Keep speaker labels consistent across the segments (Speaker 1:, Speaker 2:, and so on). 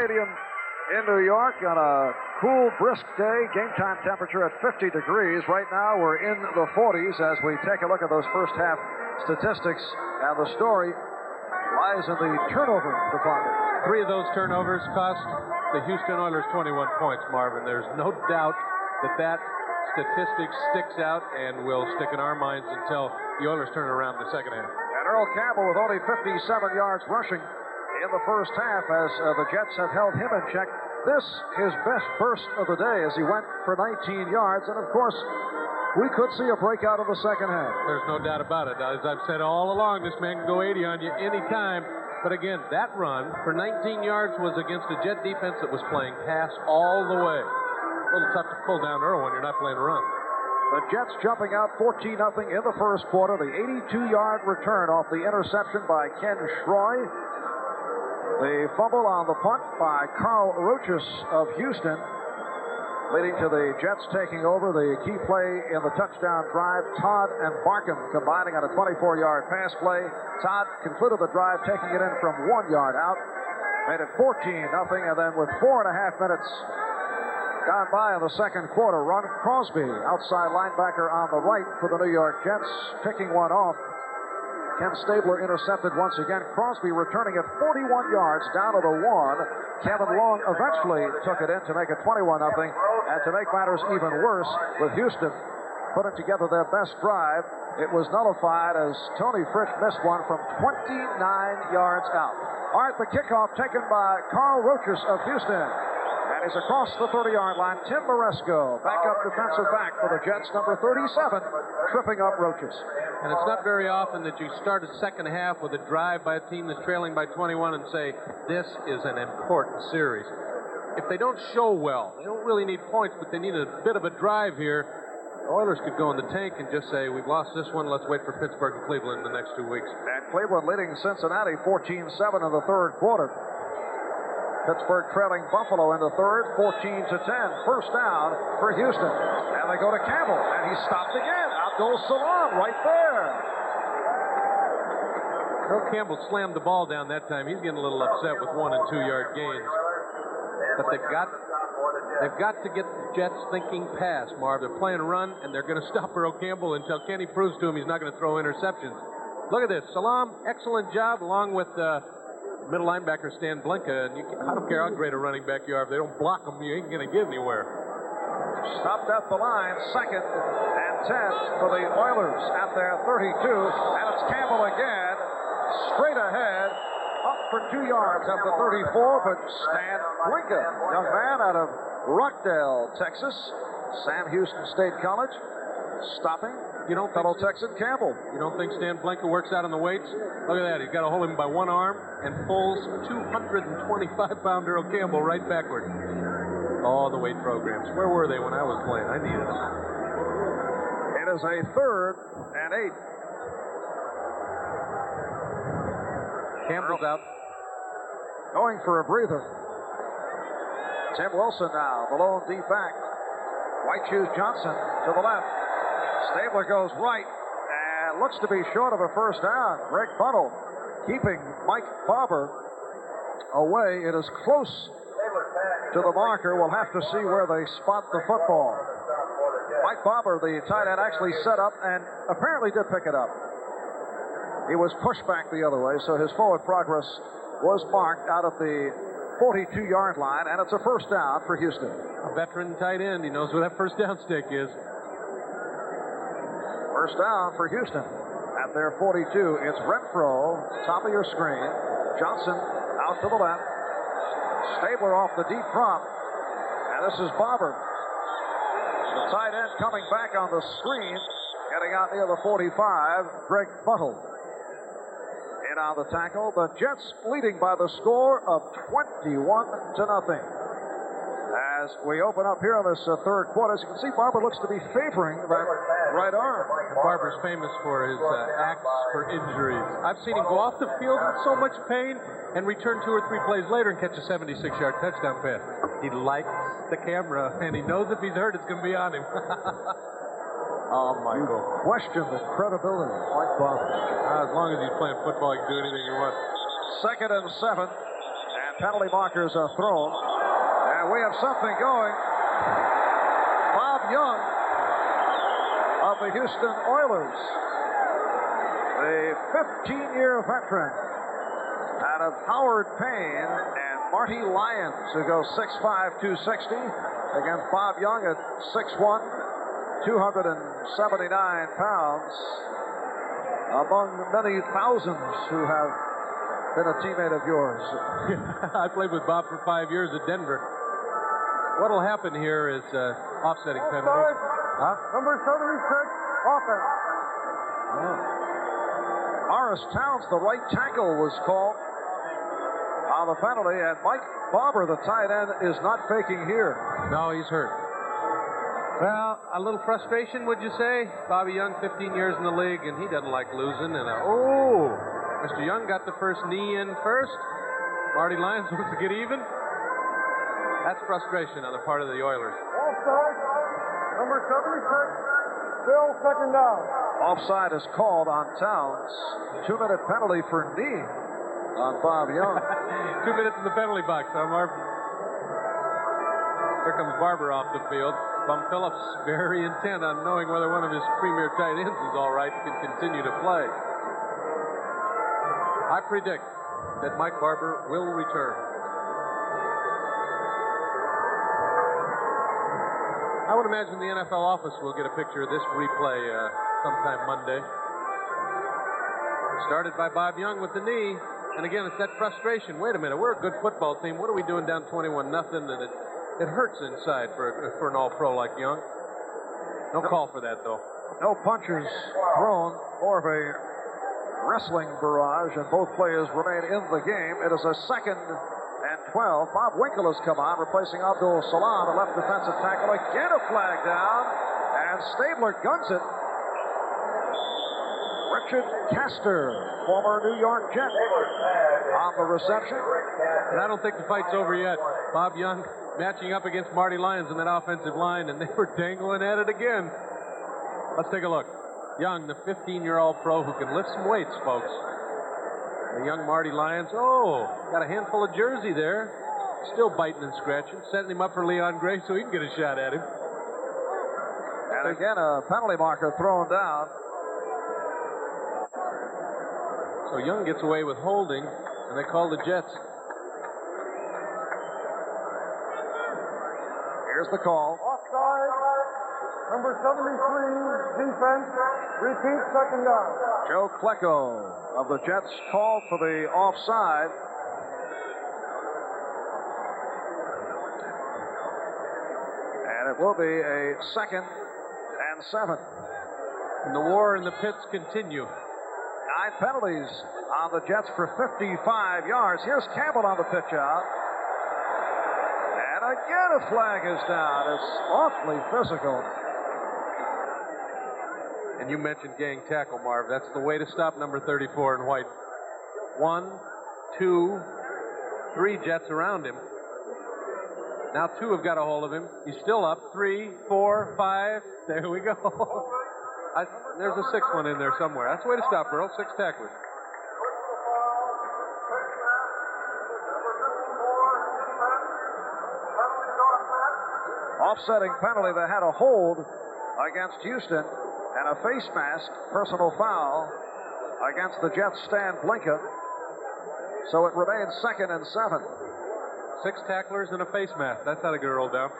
Speaker 1: Stadium in New York on a cool, brisk day. Game time temperature at 50 degrees. Right now, we're in the 40s as we take a look at those first half statistics. And the story lies in the turnover department.
Speaker 2: 3 of those turnovers cost the Houston Oilers 21 points, Marvin. There's no doubt that statistic sticks out and will stick in our minds until the Oilers turn around in the second half.
Speaker 1: And Earl Campbell with only 57 yards rushing in the first half as the Jets have held him in check. This, his best burst of the day as he went for 19 yards. And, of course, we could see a breakout of the second half.
Speaker 2: There's no doubt about it. As I've said all along, this man can go 80 on you anytime. But, again, that run for 19 yards was against a Jet defense that was playing pass all the way. A little tough to pull down Earl when you're not playing a run.
Speaker 1: The Jets jumping out 14-0 in the first quarter. The 82-yard return off the interception by Ken Schroy. The fumble on the punt by Carl Rochus of Houston, leading to the Jets taking over the key play in the touchdown drive. Todd and Barkham combining on a 24-yard pass play. Todd concluded the drive, taking it in from 1 yard out. Made it 14-0, and then with 4.5 minutes gone by in the second quarter, Ron Crosby, outside linebacker on the right for the New York Jets, picking one off. Ken Stabler intercepted once again. Crosby returning at 41 yards down to the 1. Kevin Long eventually took it in to make it 21-0. And to make matters even worse, with Houston putting together their best drive, it was nullified as Tony Fritsch missed one from 29 yards out. All right, the kickoff taken by Carl Rochus of Houston. And he's across the 30-yard line. Tim Moresco, backup defensive back for the Jets, number 37, tripping up Rochus.
Speaker 2: And it's not very often that you start a second half with a drive by a team that's trailing by 21 and say, this is an important series. If they don't show well, they don't really need points, but they need a bit of a drive here. The Oilers could go in the tank and just say, we've lost this one, let's wait for Pittsburgh and Cleveland in the next 2 weeks.
Speaker 1: And Cleveland leading Cincinnati 14-7 in the third quarter. Pittsburgh trailing Buffalo in the third, 14-10. First down for Houston. And they go to Campbell, and he's stopped again. Out goes Salam right there.
Speaker 2: Earl Campbell slammed the ball down that time. He's getting a little upset with 1 and 2 yard gains. But they've got to get the Jets thinking pass, Marv. They're playing run, and they're going to stop Earl Campbell until Kenny proves to him he's not going to throw interceptions. Look at this. Salam, excellent job, along with middle linebacker Stan Blinka. And I don't care how great a running back you are. If they don't block him, you ain't going to get anywhere.
Speaker 1: Stopped at the line, 2nd and 10 for the Oilers at their 32. And it's Campbell again, straight ahead, up for 2 yards at the 34. But Stan Blinka, young man out of Rockdale, Texas, Sam Houston State College, stopping fellow Texan Campbell.
Speaker 2: You don't think Stan Blinka works out on the weights? Look at that. He's got to hold him by one arm and pulls 225-pound Earl Campbell right backward. Oh, the weight programs. Where were they when I was playing? I needed them.
Speaker 1: It is a 3rd and 8.
Speaker 2: Campbell's out.
Speaker 1: Going for a breather. Tim Wilson now, the lone deep back. White Shoes Johnson to the left. Stabler goes right and looks to be short of a first down. Greg Funnell keeping Mike Barber away. It is close to the marker. We'll have to see where they spot the football. Mike Barber, the tight end, actually set up and apparently did pick it up. He was pushed back the other way, so his forward progress was marked out at the 42-yard line, and it's a first down for Houston.
Speaker 2: A veteran tight end. He knows where that first down stick is.
Speaker 1: First down for Houston at their 42. It's Renfro, top of your screen. Johnson out to the left. Stabler off the deep front. And this is Barber. The tight end coming back on the screen. Getting out near the 45. Greg Buttle in on the tackle. The Jets leading by the score of 21-0. As we open up here on this third quarter, as you can see, Barber looks to be favoring that right arm.
Speaker 2: Barber's famous for his acts for injuries. I've seen him go off the field in so much pain and return 2 or 3 plays later and catch a 76-yard touchdown pass. He likes the camera, and he knows if he's hurt, it's going to be on him. Oh, Michael.
Speaker 1: You question the credibility of Mike Barber.
Speaker 2: As long as he's playing football, he can do anything he wants.
Speaker 1: 2nd and 7. And penalty markers are thrown. And we have something going. Bob Young of the Houston Oilers, the 15-year veteran out of Howard Payne and Marty Lyons, who goes 6'5", 260, against Bob Young at 6'1", 279 pounds, among many thousands who have been a teammate of yours.
Speaker 2: I played with Bob for 5 years at Denver. What'll happen here is offsetting penalty.
Speaker 3: Number 76, offense.
Speaker 1: Morris Towns, the right tackle, was called on the penalty, and Mike Barber, the tight end, is not faking here.
Speaker 2: No, he's hurt. Well, a little frustration, would you say? Bobby Young, 15 years in the league, and he doesn't like losing. And Mr. Young got the first knee in first. Marty Lyons wants to get even. That's frustration on the part of the Oilers.
Speaker 3: Offside. Number 76, still second down.
Speaker 1: Offside is called on Towns. 2-minute penalty for knee on Bob Young.
Speaker 2: 2 minutes in the penalty box, huh, Marv? Here comes Barber off the field. Bum Phillips very intent on knowing whether one of his premier tight ends is all right and can continue to play. I predict that Mike Barber will return. I would imagine the NFL office will get a picture of this replay sometime Monday. Started by Bob Young with the knee. And again, it's that frustration. Wait a minute, we're a good football team. What are we doing down 21-0? And it hurts inside for an all-pro like Young. No call for that, though.
Speaker 1: No punches thrown. More of a wrestling barrage, and both players remain in the game. It is a 2nd and 12. Bob Winkle has come on, replacing Abdul Salam, the left defensive tackle. Again, a flag down, and Stabler guns it. Richard Castor, former New York Jet, on the reception.
Speaker 2: And I don't think the fight's over yet. Bob Young matching up against Marty Lyons in that offensive line, and they were dangling at it again. Let's take a look. Young, the 15-year-old pro who can lift some weights, folks. The young Marty Lyons, got a handful of jersey there. Still biting and scratching, setting him up for Leon Gray so he can get a shot at him.
Speaker 1: And again, a penalty marker thrown down.
Speaker 2: So Young gets away with holding, and they call the Jets.
Speaker 1: Here's the call.
Speaker 3: Offside. Number 73, defense. Repeat, second down.
Speaker 1: Joe Klecko of the Jets called for the offside. And it will be a 2nd and 7.
Speaker 2: And the war in the pits continue.
Speaker 1: 9 penalties on the Jets for 55 yards. Here's Campbell on the pitch out. And again, a flag is down. It's awfully physical.
Speaker 2: And you mentioned gang tackle, Marv. That's the way to stop number 34 in white. 1, 2, 3 Jets around him. Now 2 have got a hold of him. He's still up. 3, 4, 5. There we go. There's a 6th one in there somewhere. That's the way to stop, Earl. 6 tacklers.
Speaker 1: Offsetting penalty. They had a hold against Houston and a face mask, personal foul against the Jets' Stan Blinka. So it remains 2nd and 7.
Speaker 2: 6 tacklers and a face mask. That's how to get rolled down.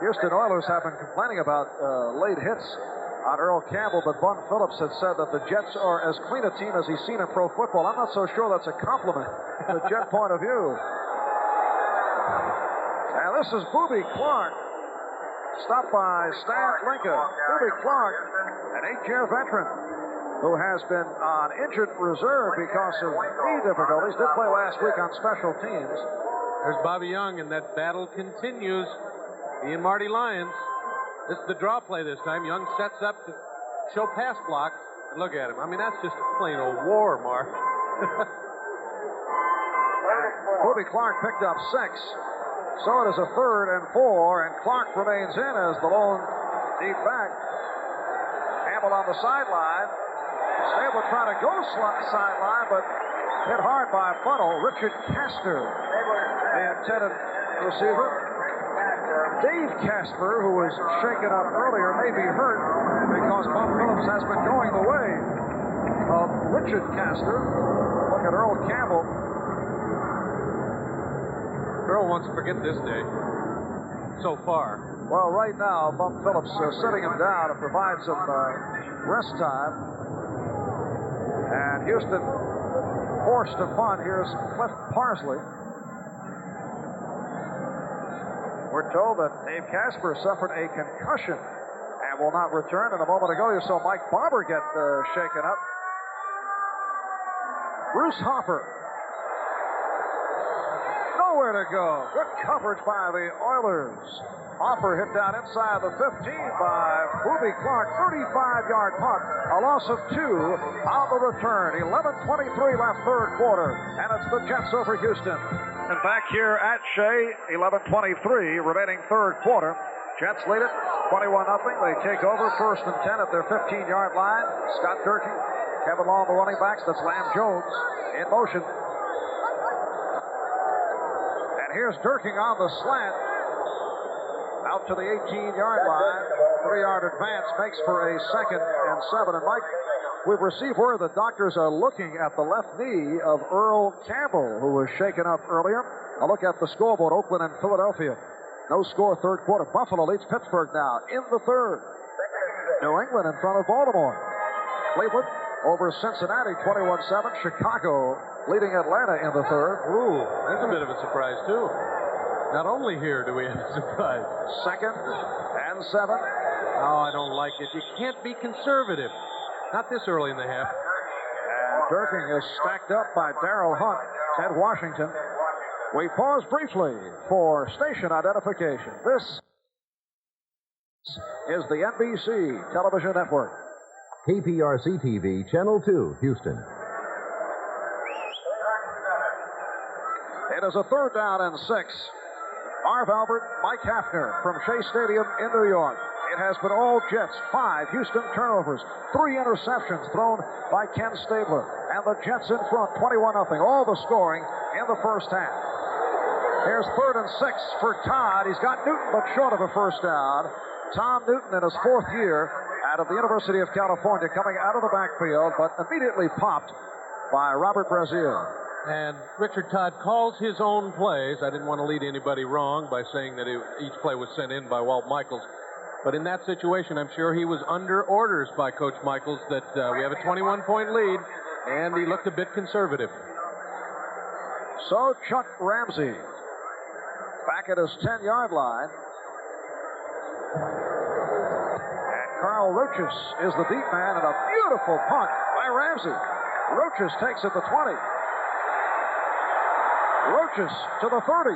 Speaker 1: Houston Oilers have been complaining about late hits on Earl Campbell, but Bun Phillips had said that the Jets are as clean a team as he's seen in pro football. I'm not so sure that's a compliment from the Jet point of view. And this is Boobie Clark, stopped by Stan Blinka. Boobie Clark, an 8-year veteran who has been on injured reserve because of knee difficulties, did play last week on special teams.
Speaker 2: There's Bobby Young, and that battle continues. He and Marty Lyons. This is the draw play this time. Young sets up to show pass blocks. Look at him. I mean, that's just plain old war, Mark.
Speaker 1: Boobie Clark picked up 6. So it is a 3rd and 4, and Clark remains in as the lone deep back. Campbell on the sideline. Stabler trying to go sideline, but hit hard by a funnel. Richard Castor the intended receiver. Dave Casper, who was shaken up earlier, may be hurt because Bum Phillips has been going the way of Richard Castor. Look at Earl Campbell.
Speaker 2: Earl wants to forget this day so far.
Speaker 1: Well, right now, Bum Phillips sitting him down to provide some rest time. And Houston forced to punt. Here's Cliff Parsley. We're told that Dave Casper suffered a concussion and will not return. And a moment ago, you saw Mike Barber get shaken up. Bruce Hopper. Nowhere to go. Good coverage by the Oilers. Hopper hit down inside the 15 by Boobie Clark. 35-yard punt. A loss of 2 on the return. 11:23 left third quarter. And it's the Jets over Houston. And back here at Shea, 11:23 remaining third quarter. Jets lead it 21-0. They take over first and 10 at their 15-yard line. Scott Durkee, Kevin Long, the running backs. That's Lamb Jones in motion. And here's Durkee on the slant. Out to the 18-yard line. 3-yard advance makes for a 2nd and 7. And Mike, we've received word the doctors are looking at the left knee of Earl Campbell, who was shaken up earlier. A look at the scoreboard, Oakland and Philadelphia. No score third quarter. Buffalo leads Pittsburgh now in the third. New England in front of Baltimore. Cleveland over Cincinnati 21-7. Chicago leading Atlanta in the third.
Speaker 2: Ooh, that's a bit of a surprise, too. Not only here do we have a surprise.
Speaker 1: 2nd and 7.
Speaker 2: Oh, I don't like it. You can't be conservative. Not this early in the half.
Speaker 1: And Durkin is stacked up by Darrell Hunt. Ted Washington. We pause briefly for station identification. This is the NBC Television Network.
Speaker 4: KPRC TV, Channel 2, Houston.
Speaker 1: It is a 3rd down and 6. Marv Albert, Mike Hafner from Shea Stadium in New York. It has been all Jets, 5 Houston turnovers, 3 interceptions thrown by Ken Stabler. And the Jets in front, 21-0. All the scoring in the first half. Here's 3rd and 6 for Todd. He's got Newton, but short of a first down. Tom Newton in his 4th year out of the University of California, coming out of the backfield, but immediately popped by Robert Brazier.
Speaker 2: And Richard Todd calls his own plays. I didn't want to lead anybody wrong by saying that each play was sent in by Walt Michaels. But in that situation, I'm sure he was under orders by Coach Michaels that we have a 21-point lead, and he looked a bit conservative.
Speaker 1: So Chuck Ramsey back at his 10-yard line. And Carl Roches is the deep man, and a beautiful punt by Ramsey. Roches takes it to 20. Roches to the 30.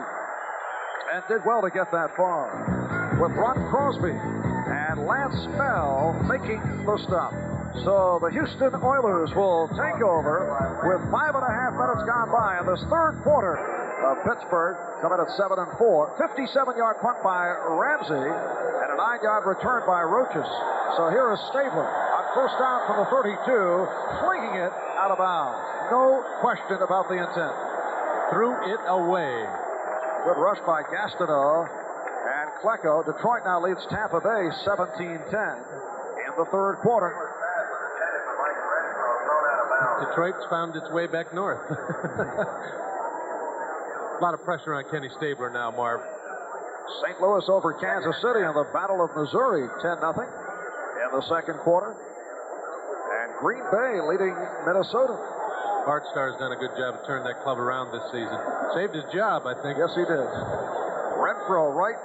Speaker 1: And did well to get that far. With Ron Crosby and Lance Bell making the stop. So the Houston Oilers will take over with 5.5 minutes gone by in this third quarter of Pittsburgh, coming at 7-4. 57-yard punt by Ramsey and a 9-yard return by Roches. So here is Stabler on first down from the 32, flinging it out of bounds. No question about the intent.
Speaker 2: Threw it away.
Speaker 1: Good rush by Gastineau and Klecko. Detroit now leads Tampa Bay 17-10 in the third quarter.
Speaker 2: Detroit's found its way back north. A lot of pressure on Kenny Stabler now, Marv.
Speaker 1: St. Louis over Kansas City in the Battle of Missouri, 10-0 in the second quarter. And Green Bay leading Minnesota.
Speaker 2: Bart Starr's done a good job of turning that club around this season. Saved his job, I think.
Speaker 1: Yes, he did. Renfro right.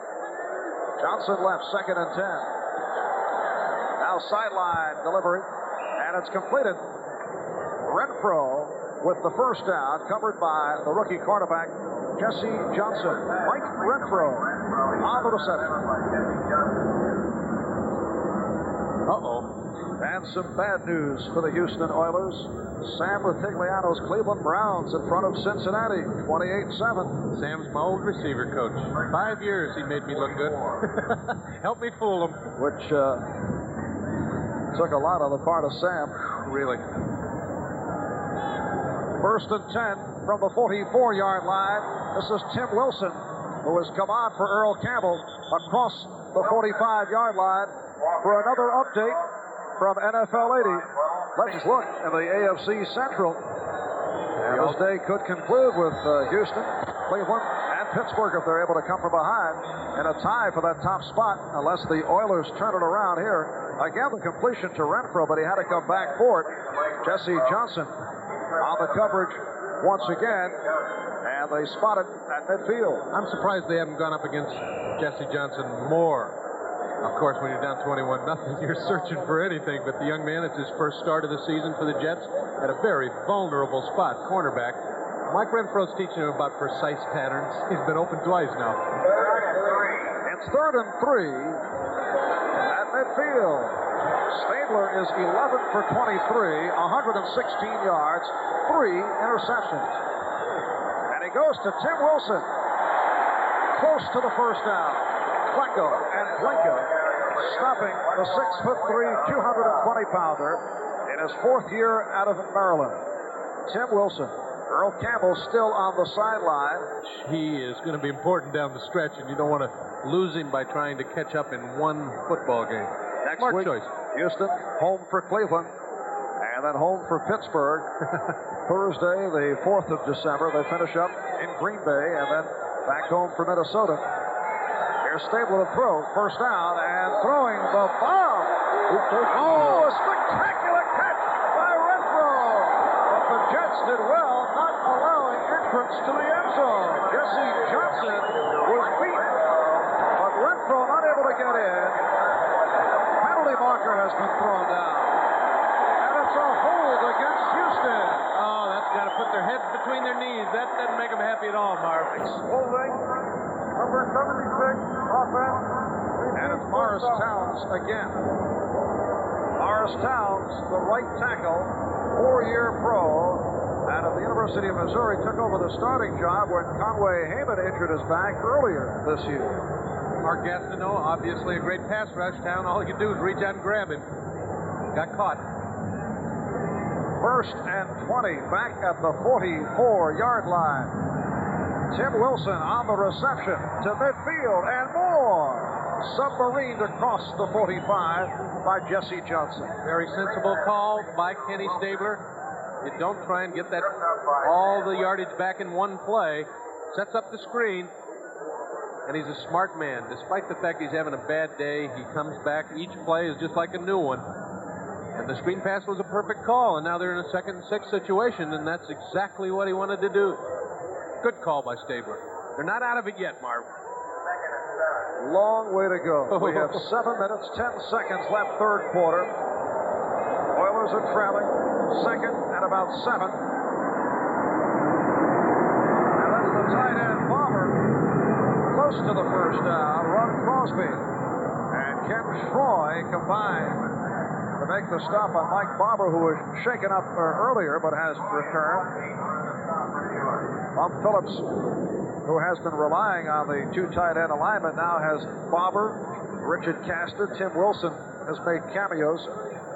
Speaker 1: Johnson left, 2nd and 10. Now sideline delivery, and it's completed. Renfro with the first down, covered by the rookie quarterback, Jesse Johnson. Mike Renfro on the reception.
Speaker 2: Uh-oh.
Speaker 1: And some bad news for the Houston Oilers. Sam Rutigliano's Cleveland Browns in front of Cincinnati, 28-7.
Speaker 2: Sam's my old receiver coach. 5 years he made me look good. Help me fool him.
Speaker 1: Which took a lot on the part of Sam.
Speaker 2: Really.
Speaker 1: First and 10 from the 44-yard line. This is Tim Wilson, who has come on for Earl Campbell across the 45-yard line for another update from NFL 80. Let's look in the AFC Central. And this day could conclude with Houston, Cleveland, and Pittsburgh if they're able to come from behind in a tie for that top spot, unless the Oilers turn it around here. Again, the completion to Renfro, but he had to come back for it. Jesse Johnson on the coverage once again, and they spot it at midfield.
Speaker 2: I'm surprised they haven't gone up against Jesse Johnson more. Of course, when you're down 21-0, you're searching for anything, but the young man, it's his first start of the season for the Jets at a very vulnerable spot, cornerback. Mike Renfro's teaching him about precise patterns. He's been open twice now.
Speaker 1: It's 3rd and 3 at midfield. Stabler is 11 for 23, 116 yards, 3 interceptions. And he goes to Tim Wilson, close to the first down. Flacco and Blinka stopping the 6'3", 220-pounder in his 4th year out of Maryland. Tim Wilson. Earl Campbell still on the sideline.
Speaker 2: He is going to be important down the stretch, and you don't want to lose him by trying to catch up in one football game.
Speaker 1: Next
Speaker 2: Smart
Speaker 1: week,
Speaker 2: choice.
Speaker 1: Houston, home for Cleveland, and then home for Pittsburgh. Thursday, the 4th of December, they finish up in Green Bay, and then back home for Minnesota. Here's Stabler to throw. First down, and throwing the bomb. Oh, a spectacular catch by Renfro. But the Jets did well not allowing entrance to the end zone. Jesse Johnson was beaten, but Renfro not able to get in. Penalty marker has been thrown down. And it's a hold against Houston.
Speaker 2: Oh, that's got to put their heads between their knees. That doesn't make them happy at all, Marv.
Speaker 3: Holding. Number 76, offense.
Speaker 1: And it's Morris Towns again. Morris Towns, the right tackle, 4-year pro, out of the University of Missouri, took over the starting job when Conway Hayman injured his back earlier this year.
Speaker 2: Mark Gastineau, obviously a great pass rush. Town, all he could do is reach out and grab him. Got caught.
Speaker 1: 1st and 20, back at the 44-yard line. Tim Wilson on the reception to midfield and more. Submarined across the 45 by Jesse Johnson.
Speaker 2: Very sensible call by Kenny Stabler. You don't try and get that all the yardage back in one play. Sets up the screen. And he's a smart man. Despite the fact he's having a bad day, he comes back. Each play is just like a new one. And the screen pass was a perfect call. And now they're in a 2nd and 6 situation, and that's exactly what he wanted to do. Good call by Stabler. They're not out of it yet, Marv.
Speaker 1: Long way to go. We have 7 minutes, 10 seconds left, 3rd quarter. Oilers are trailing, 2nd and about 7. And that's the tight end, Bomber, close to the first down. Ron Crosby and Ken Schroy combined to make the stop on Mike Barber, who was shaken up earlier but has returned. Bum Phillips, who has been relying on the 2 tight end alignment, now has Barber, Richard Castor. Tim Wilson has made cameos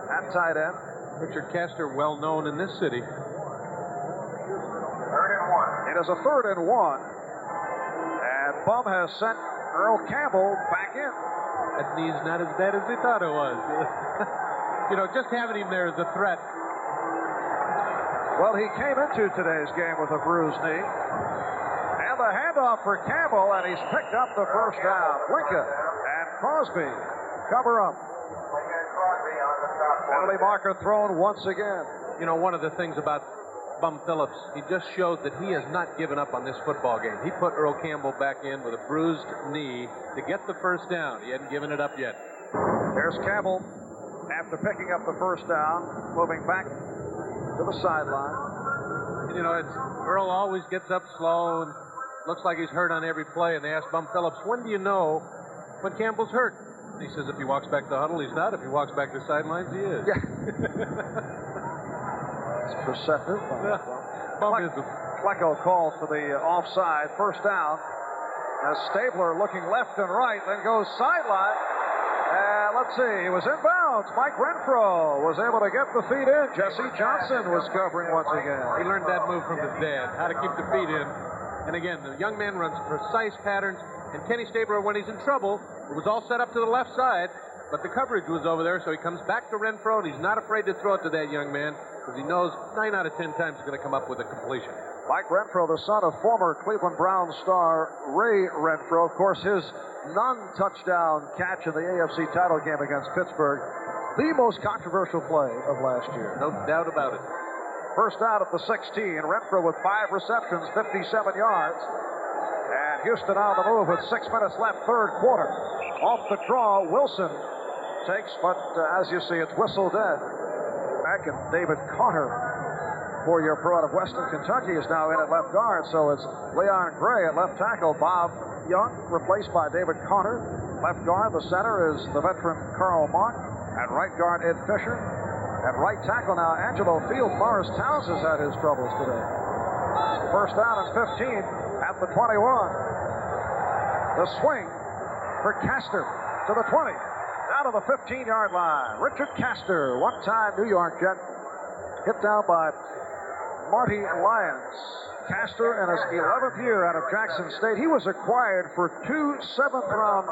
Speaker 1: at tight end.
Speaker 2: Richard Castor, well known in this city.
Speaker 3: 3rd and 1.
Speaker 1: It is a 3rd and 1. And Bum has sent Earl Campbell back in.
Speaker 2: That knee's not as bad as they thought it was. You know, just having him there is a threat.
Speaker 1: Well, he came into today's game with a bruised knee. And the handoff for Campbell, and he's picked up the first down. Blinka and Crosby cover up. Penalty marker thrown once again.
Speaker 2: You know, one of the things about Bum Phillips, he just showed that he has not given up on this football game. He put Earl Campbell back in with a bruised knee to get the first down. He hadn't given it up yet.
Speaker 1: There's Campbell after picking up the first down, moving back to the sideline.
Speaker 2: You know, Earl always gets up slow and looks like he's hurt on every play. And they ask Bum Phillips, when do you know when Campbell's hurt? And he says if he walks back to the huddle, he's not. If he walks back to the sidelines, he is.
Speaker 1: Yeah. It's perceptive. Flacco called for the offside. First down. As Stabler looking left and right, then goes sideline. And let's see, he was inbounds. Mike Renfro was able to get the feet in. Jesse Johnson was covering once again.
Speaker 2: He learned that move from his dad, how to keep the feet in. And again, the young man runs precise patterns, and Kenny Stabler, when he's in trouble, it was all set up to the left side, but the coverage was over there, so he comes back to Renfro, and he's not afraid to throw it to that young man, because he knows 9 out of 10 times he's going to come up with a completion.
Speaker 1: Mike Renfro, the son of former Cleveland Browns star Ray Renfro, of course, his non-touchdown catch in the AFC title game against Pittsburgh, the most controversial play of last year.
Speaker 2: No doubt about it.
Speaker 1: First out at the 16, Renfro with 5 receptions, 57 yards. And Houston on the move with 6 minutes left, third quarter. Off the draw, Wilson takes, but as you see, it's whistled in. Back and David Carter, four-year pro out of Western Kentucky, is now in at left guard. So it's Leon Gray at left tackle. Bob Young replaced by David Carter. Left guard, the center is the veteran Carl Mock. At right guard, Ed Fisher. At right tackle now, Angelo Fields. Morris Towns has had his troubles today. First down and 15 at the 21. The swing for Castor to the 20. Down to the 15-yard line. Richard Castor, one-time New York Jet, hit down by Marty Lyons. Castor in his 11th year out of Jackson State. He was acquired for 2 7th-round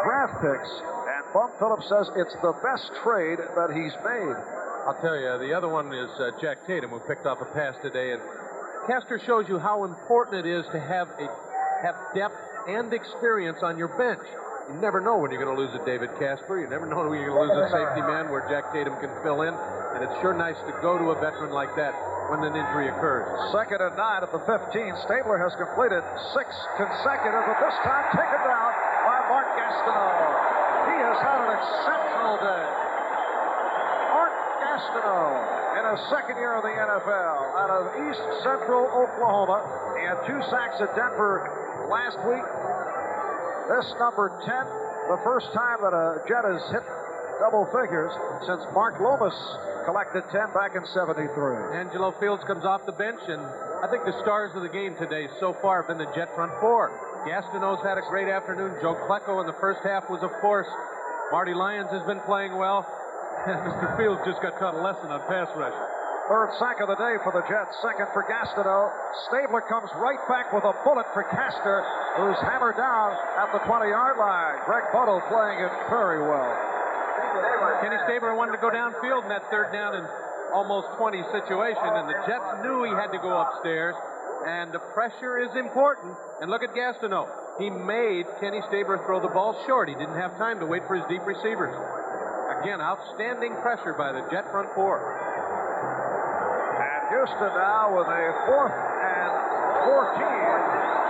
Speaker 1: draft picks, and Bum Phillips says it's the best trade that he's made.
Speaker 2: I'll tell you, the other one is Jack Tatum, who picked off a pass today. And Castor shows you how important it is to have depth and experience on your bench. You never know when you're going to lose a David Casper. You never know when you're going to lose a safety man where Jack Tatum can fill in. And it's sure nice to go to a veteran like that when an injury occurs.
Speaker 1: Second and 9 at the 15. Stabler has completed 6 consecutive, but this time taken down by Mark Gastineau. He has had an exceptional day. In his second year in the NFL, out of East Central Oklahoma. He had 2 sacks at Denver last week. This number 10, the first time that a Jet has hit double figures since Mark Lomas collected 10 back in '73.
Speaker 2: Angelo Fields comes off the bench, and I think the stars of the game today so far have been the Jet front four. Gastineau's had a great afternoon. Joe Klecko in the first half was a force. Marty Lyons has been playing well. Mr. Fields just got taught a lesson on pass rush.
Speaker 1: Third sack of the day for the Jets, second for Gastineau. Stabler comes right back with a bullet for Castor, who's hammered down at the 20-yard line. Greg Buttle playing it very well.
Speaker 2: Kenny Stabler wanted to go downfield in that third down and almost 20 situation, and the Jets knew he had to go upstairs, and the pressure is important. And look at Gastineau. He made Kenny Stabler throw the ball short. He didn't have time to wait for his deep receivers. Again, outstanding pressure by the Jet front four.
Speaker 1: And Houston now with a 4th and 14,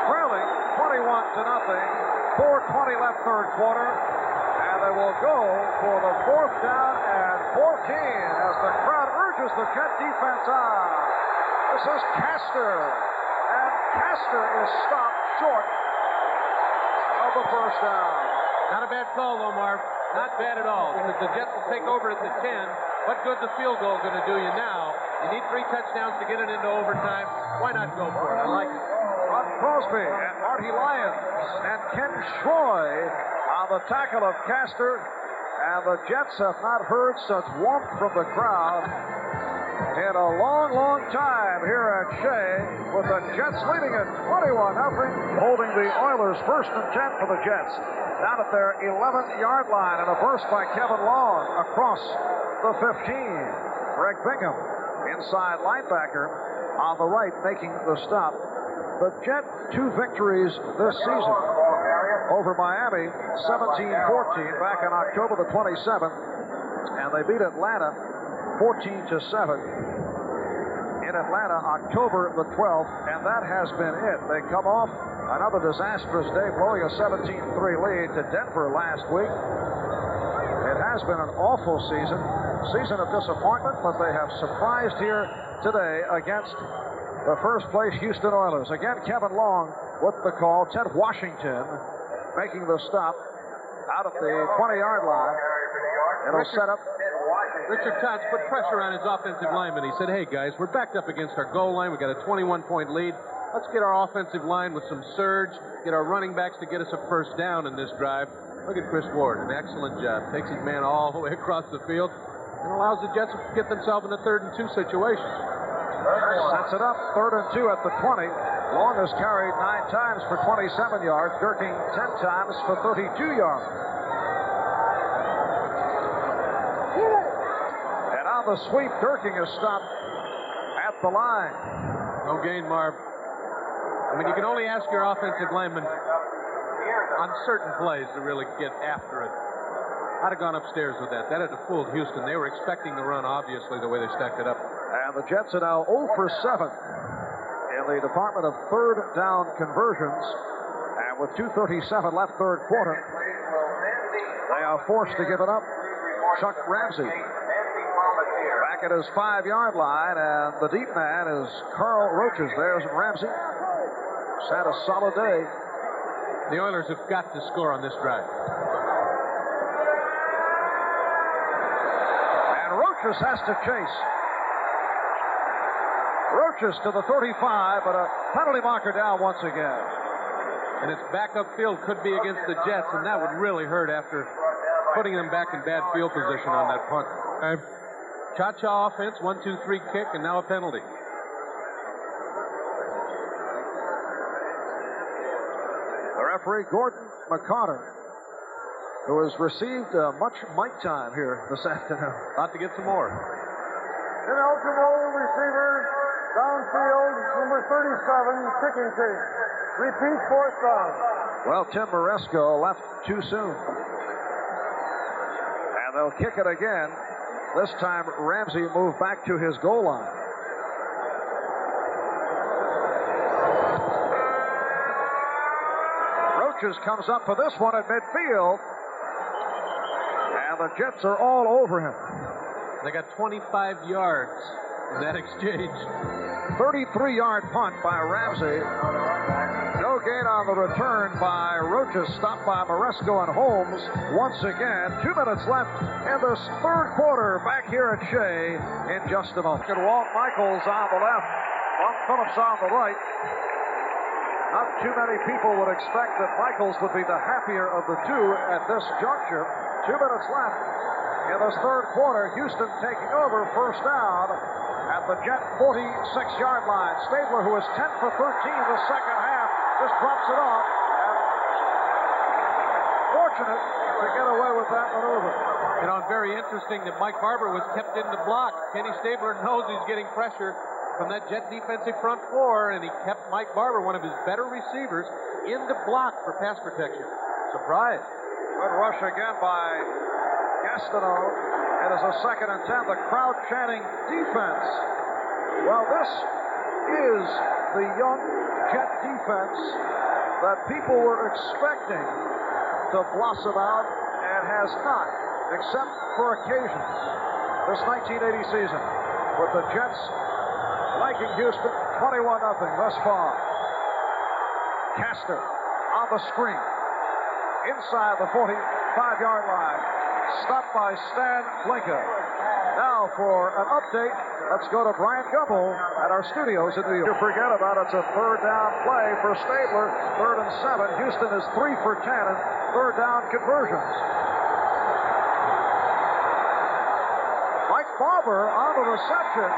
Speaker 1: trailing 21-0. 4:20 left third quarter, and they will go for the 4th down and 14 as the crowd urges the Jet defense on. This is Castor, and Castor is stopped short of the first down.
Speaker 2: Not a bad call, though, Marv. Not bad at all, because the Jets will take over at the 10. What good's a field goal going to do you now? You need 3 touchdowns to get it into overtime. Why not go for it? I like it.
Speaker 1: Ron Crosby and Marty Lyons and Ken Schroy on the tackle of Castor. And the Jets have not heard such warmth from the crowd in a long, long time here at Shea, with the Jets leading at 21-0, holding the Oilers 1st and 10 for the Jets. Down at their 11th-yard line, and a burst by Kevin Long across the 15. Greg Bingham, inside linebacker, on the right, making the stop. The Jet 2 victories this season over Miami, 17-14, back on October the 27th, and they beat Atlanta 14-7 in Atlanta October the 12th, and that has been it. They come off another disastrous day, blowing a 17-3 lead to Denver last week. It has been an awful season of disappointment, but they have surprised here today against the first-place Houston Oilers. Again, Kevin Long with the call. Ted Washington making the stop out at the 20-yard line. It'll set up.
Speaker 2: Richard Tots put pressure on his offensive lineman. He said, hey, guys, we're backed up against our goal line. We got a 21-point lead. Let's get our offensive line with some surge, get our running backs to get us a first down in this drive. Look at Chris Ward, an excellent job. Takes his man all the way across the field and allows the Jets to get themselves in a 3rd and 2 situation.
Speaker 1: Sets it up, 3rd and 2 at the 20. Long has carried 9 times for 27 yards, Durkin 10 times for 32 yards. And on the sweep, Durkin is stopped at the line.
Speaker 2: No gain, Marv. I mean, you can only ask your offensive lineman on certain plays to really get after it. I'd have gone upstairs with that. That had fooled Houston. They were expecting the run, obviously, the way they stacked it up.
Speaker 1: And the Jets are now 0 for 7 in the department of third down conversions. And with 2:37 left, third quarter, they are forced to give it up. Chuck Ramsey back at his 5-yard line, and the deep man is Carl Roaches. There's Ramsey. He's had a solid day.
Speaker 2: The Oilers have got to score on this drive.
Speaker 1: And Roaches has to chase. Roaches to the 35, but a penalty marker down once again.
Speaker 2: And its backup field could be against the Jets, and that would really hurt after putting them back in bad field position on that punt. Cha-cha offense, 1-2-3 kick, and now a penalty.
Speaker 1: The referee, Gordon McCarter, who has received much mic time here this afternoon.
Speaker 2: About to get some more.
Speaker 3: Ineligible receiver, downfield, number 37, kicking case. Repeat, fourth down.
Speaker 1: Well, Tim Moresco left too soon. And they'll kick it again. This time, Ramsey moved back to his goal line. Roaches comes up for this one at midfield. And the Jets are all over him.
Speaker 2: They got 25 yards in that exchange.
Speaker 1: 33-yard punt by Ramsey. No gain on the return by Roaches, stopped by Moresco and Holmes. Once again, 2 minutes left in this third quarter back here at Shea in just a moment. Walt Michaels on the left, Walt Phillips on the right. Not too many people would expect that Michaels would be the happier of the two at this juncture. 2 minutes left in this third quarter. Houston taking over, first down at the Jet 46-yard line. Stabler, who is 10 for 13 the second half, just drops it off. And fortunate to get away with that maneuver.
Speaker 2: You know, and very interesting that Mike Barber was kept in the block. Kenny Stabler knows he's getting pressure from that Jet defensive front four, and he kept Mike Barber, one of his better receivers, in the block for pass protection. Surprise.
Speaker 1: Good rush again by Gastineau. It is a 2nd and 10. The crowd chanting defense. Well, this is the young Jet defense that people were expecting to blossom out and has not, except for occasions, this 1980 season, with the Jets flanking Houston 21-0 thus far. Castor on the screen. Inside the 45-yard line. Stopped by Stan Blinka. Now for an update, let's go to Brian Gumbel at our studios in New York. You forget about it's a third down play for Stabler. 3rd and 7. Houston is 3 for 10 in third down conversions. Mike Barber on the reception.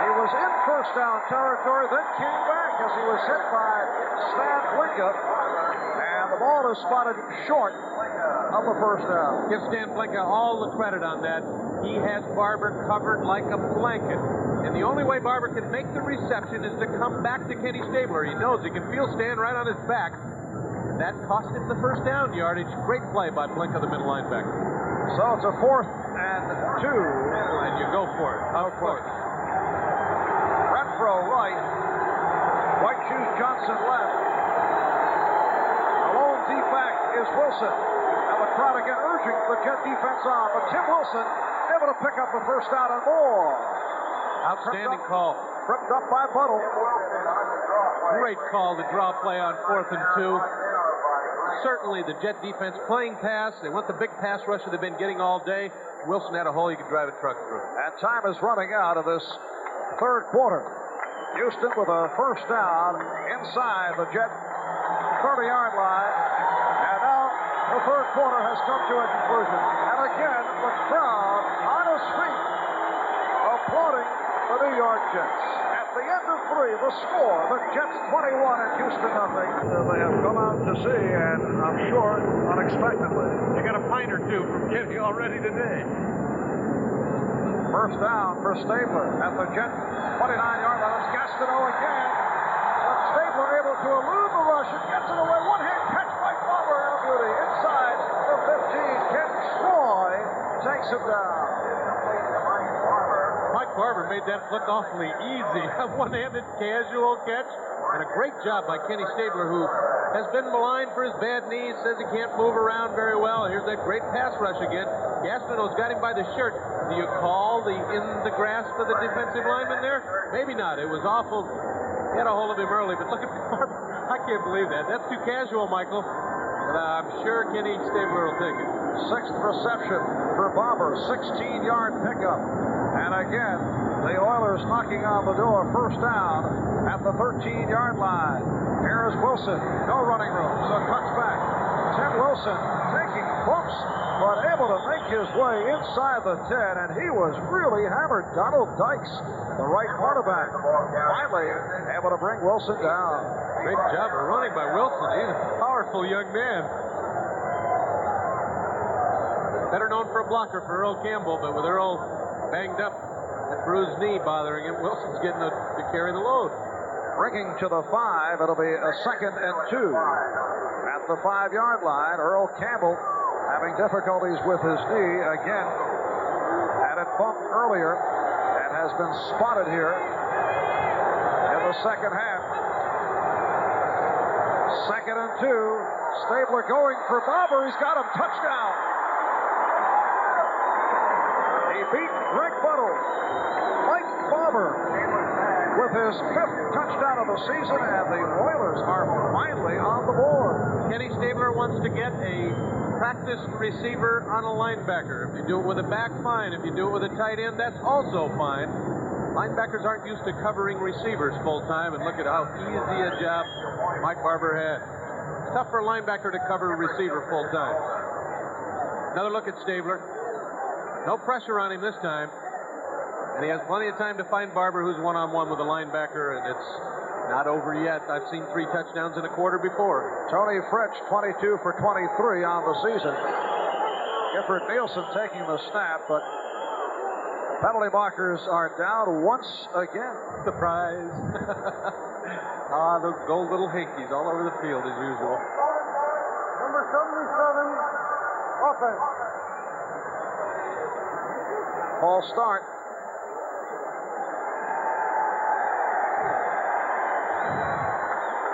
Speaker 1: He was in first down territory, then came back as he was hit by Stan Blinka. And the ball is spotted short of the first down.
Speaker 2: Give Stan Blinka all the credit on that. He has Barber covered like a blanket. And the only way Barber can make the reception is to come back to Kenny Stabler. He knows he can feel Stan right on his back. That cost him the first down yardage. Great play by Blinka, the middle linebacker.
Speaker 1: So it's a 4th and 2.
Speaker 2: And you go for it. Of course.
Speaker 1: Renfro right. White Shoes Johnson left. The lone D-back is Wilson. Now the crowd again urging the Jet defense on. But Tim Wilson able to pick up the first down and more.
Speaker 2: Outstanding call.
Speaker 1: Tripped up by Buttle.
Speaker 2: Great call to draw play on 4th and 2. Certainly the Jet defense playing pass. They want the big pass rusher they've been getting all day. Wilson had a hole you could drive a truck through.
Speaker 1: And time is running out of this third quarter. Houston with a first down inside the Jet 30-yard line. And now the third quarter has come to a conclusion. And again, the crowd on his feet applauding the New York Jets.
Speaker 3: At
Speaker 1: the end of 3, the score, the Jets 21 and Houston nothing. They have come out to see, and I'm sure unexpectedly.
Speaker 2: You got a pint or two from Kenny already today.
Speaker 1: First down for Stabler at the Jet 29-yard line. It's Gastineau again. But Stabler able to elude the rush and gets it away. One-hand catch by Barber. A beauty. Inside the 15. Ken Troy takes him down.
Speaker 2: Mike Barber made that look awfully easy. A one-handed casual catch. And a great job by Kenny Stabler, who has been maligned for his bad knees, says he can't move around very well. Here's that great pass rush again. Gastineau's got him by the shirt. Do you call in the grasp of the defensive lineman there? Maybe not. It was awful. He had a hold of him early, but look at Barber. I can't believe that. That's too casual, Michael. But I'm sure Kenny Stabler will take it.
Speaker 1: 6th reception for Barber. 16-yard pickup. And again, the Oilers knocking on the door. First down at the 13-yard line. Here is Wilson. No running room, so cuts back. Tim Wilson taking bumps, but able to make his way inside the 10, and he was really hammered. Donald Dykes, the right quarterback, finally able to bring Wilson down.
Speaker 2: Great job of running by Wilson. He's a powerful young man. Better known for a blocker for Earl Campbell, but with Earl banged up, that bruised knee bothering him, Wilson's getting to carry the load.
Speaker 1: Bringing to the 5, it'll be a 2nd and 2. At the 5-yard line, Earl Campbell having difficulties with his knee again. Had it bumped earlier and has been spotted here in the second half. 2nd and 2. Stabler going for Barber. He's got him. Touchdown. He beat Greg Buttle. Mike Barber with his 5th touchdown of the season, and the Oilers are finally on the board.
Speaker 2: Kenny Stabler wants to get a practiced receiver on a linebacker. If you do it with a back, fine. If you do it with a tight end, that's also fine. Linebackers aren't used to covering receivers full time, and look at how easy a job Mike Barber had. It's tough for a linebacker to cover a receiver full time. Another look at Stabler. No pressure on him this time. And he has plenty of time to find Barber, who's one-on-one with a linebacker, and it's not over yet. I've seen 3 touchdowns in a quarter before.
Speaker 1: Tony Fritsch, 22 for 23 on the season. Gifford Nielsen taking the snap, but penalty markers are down once again.
Speaker 2: Surprise. Those gold little hankies all over the field as usual.
Speaker 3: Number 77, offense.
Speaker 1: False start.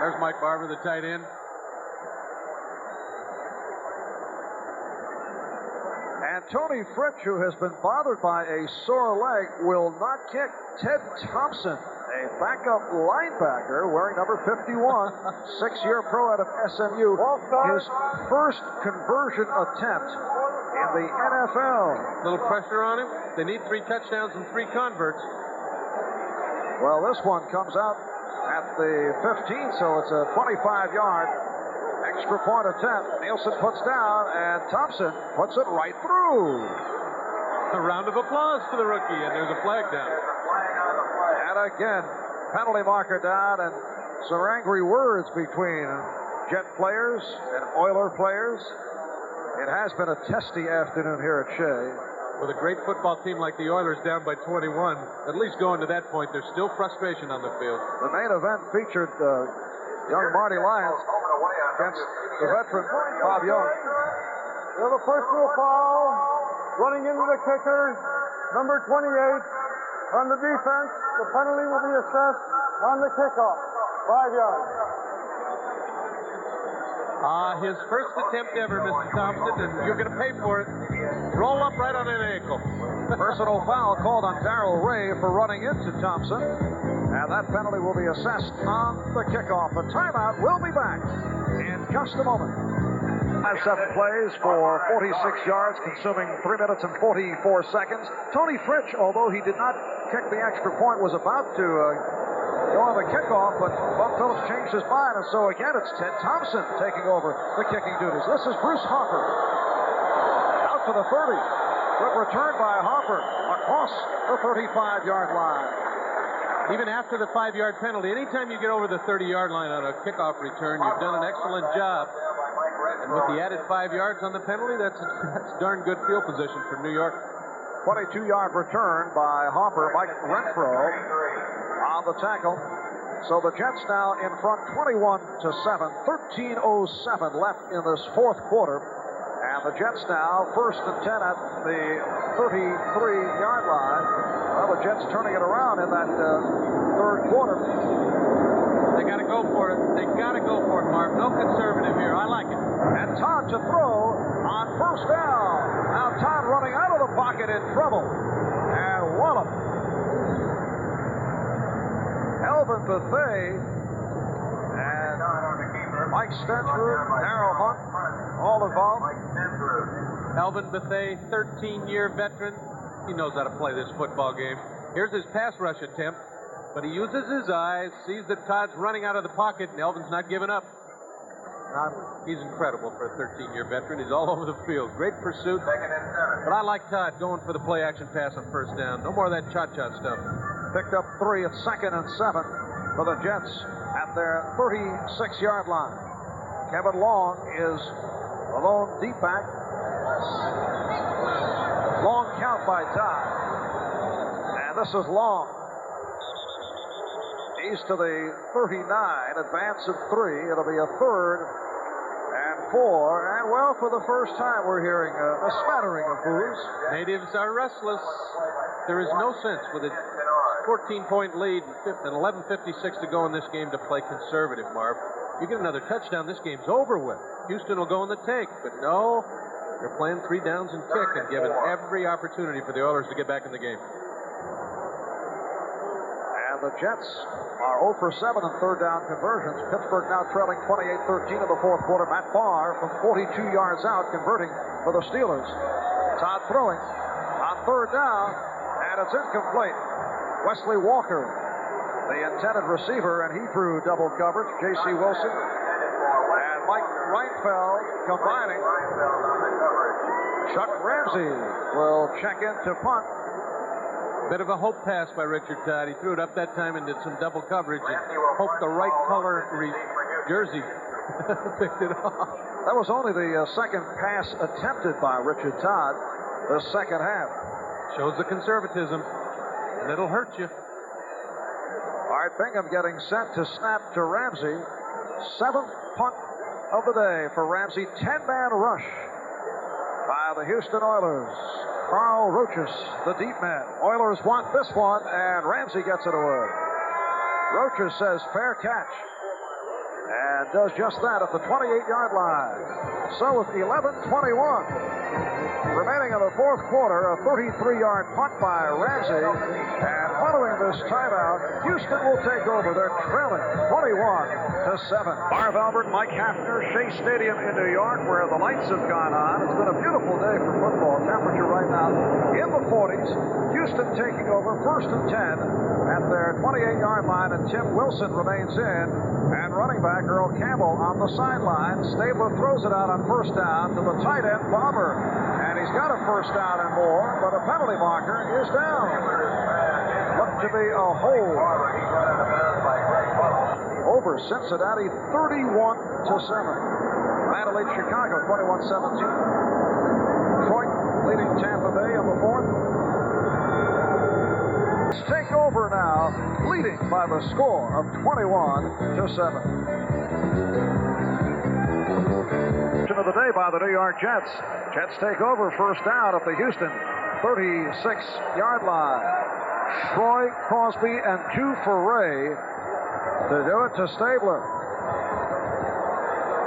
Speaker 2: There's Mike Barber, the tight end.
Speaker 1: And Tony Fritsch, who has been bothered by a sore leg, will not kick. Ted Thompson, a backup linebacker wearing number 51, 6-year pro out of SMU, his first conversion attempt in the NFL.
Speaker 2: Little pressure on him. They need 3 touchdowns and 3 converts.
Speaker 1: Well, this one comes out at the 15, so it's a 25-yard extra point attempt. Nielsen puts down, and Thompson puts it right through.
Speaker 2: A round of applause for the rookie, and there's a flag down.
Speaker 1: And again, penalty marker down, and some angry words between Jet players and Oiler players. It has been a testy afternoon here at Shea.
Speaker 2: With a great football team like the Oilers down by 21, at least going to that point, there's still frustration on the field.
Speaker 1: The main event featured young Marty Lyons against the veteran Bob Young.
Speaker 3: We have a personal foul running into the kicker, number 28. On the defense, the penalty will be assessed on the kickoff, 5 yards.
Speaker 2: His first attempt ever, Mr. Thompson, and you're going to pay for it. Roll up right on an ankle.
Speaker 1: Personal foul called on Darrell Ray for running into Thompson. And that penalty will be assessed on the kickoff. The timeout will be back in just a moment. 7 plays for 46 yards, consuming 3 minutes and 44 seconds. Tony Fritsch, although he did not kick the extra point, was about to go on the kickoff, but Bud Phillips changed his mind, and so again it's Ted Thompson taking over the kicking duties. This is Bruce Harper. Out for the 30. Good return by Harper across the 35-yard line.
Speaker 2: Even after the 5-yard penalty, anytime you get over the 30-yard line on a kickoff return, you've done an excellent job. And with the added 5 yards on the penalty, that's darn good field position for New York.
Speaker 1: 22-yard return by Hopper, Mike Renfro on the tackle. So the Jets now in front 21-7, 13:07 left in this fourth quarter. And the Jets now first and 10 at the 33-yard line. Well, the Jets turning it around in that third quarter.
Speaker 2: They got to go for it. They got to go for it, Marv. No conservative here. I like it.
Speaker 1: And Todd to throw on first down. Now Todd running out of the pocket in trouble. And wallop. Elvin Bethea and Mike Stensrud, Darrell Hunt, all involved.
Speaker 2: Elvin Bethea, 13-year veteran. He knows how to play this football game. Here's his pass rush attempt, but he uses his eyes, sees that Todd's running out of the pocket, and Elvin's not giving up. He's incredible for a 13-year veteran. He's all over the field. Great pursuit. But I like Todd going for the play-action pass on first down. No more of that cha-cha stuff.
Speaker 1: Picked up 3 at 2nd and 7 for the Jets at their 36-yard line. Kevin Long is the lone deep back. Long count by Todd. And this is Long. He's to the 39, advance of 3. It'll be a 3rd and 4. And, well, for the first time, we're hearing a smattering of boos.
Speaker 2: Natives are restless. There is no sense with a 14-point lead and 11:56 to go in this game to play conservative, Marv. You get another touchdown, this game's over with. Houston will go in the take, but no, they're playing 3 downs and kick and given every opportunity for the Oilers to get back in the game.
Speaker 1: And the Jets are 0 for 7 in third down conversions. Pittsburgh now trailing 28-13 in the fourth quarter. Matt Barr from 42 yards out converting for the Steelers. Todd throwing on third down, and it's incomplete. Wesley Walker, the intended receiver, and he threw double coverage. J.C. Wilson and Mike Reinfeldt combining. Chuck Ramsey will check in to punt.
Speaker 2: Bit of a hope pass by Richard Todd. He threw it up that time and did some double coverage and hoped the right color jersey picked it off.
Speaker 1: That was only the second pass attempted by Richard Todd the second half.
Speaker 2: Shows the conservatism, and it'll hurt you.
Speaker 1: Art Bingham getting set to snap to Ramsey. 7th punt of the day for Ramsey. 10-man rush by the Houston Oilers. Carl Rochus, the deep man. Oilers want this one, and Ramsey gets it away. Rochus says fair catch, and does just that at the 28-yard line. So with 11:21 remaining in the fourth quarter, a 33-yard punt by Ramsey, and following this timeout, Houston will take over. They're trailing 21-7. Marv Albert, Mike Hafner, Shea Stadium in New York, where the lights have gone on. It's been a beautiful day for football. Temperature right now in the 40s. Houston taking over first and 10 at their 28-yard line, and Tim Wilson remains in. And running back Earl Campbell on the sideline. Stabler throws it out on first down to the tight end, Bomber. And he's got a first down and more, but a penalty marker is down. Looked to be a hold over Cincinnati, 31-7. Battle leads Chicago, 21-17. Detroit leading Tampa Bay in the fourth. Take over now, leading by the score of 21-7. Of the day by the New York Jets. Jets take over first down at the Houston 36-yard line. Troy, Crosby, and 2 for Ray to do it to Stabler.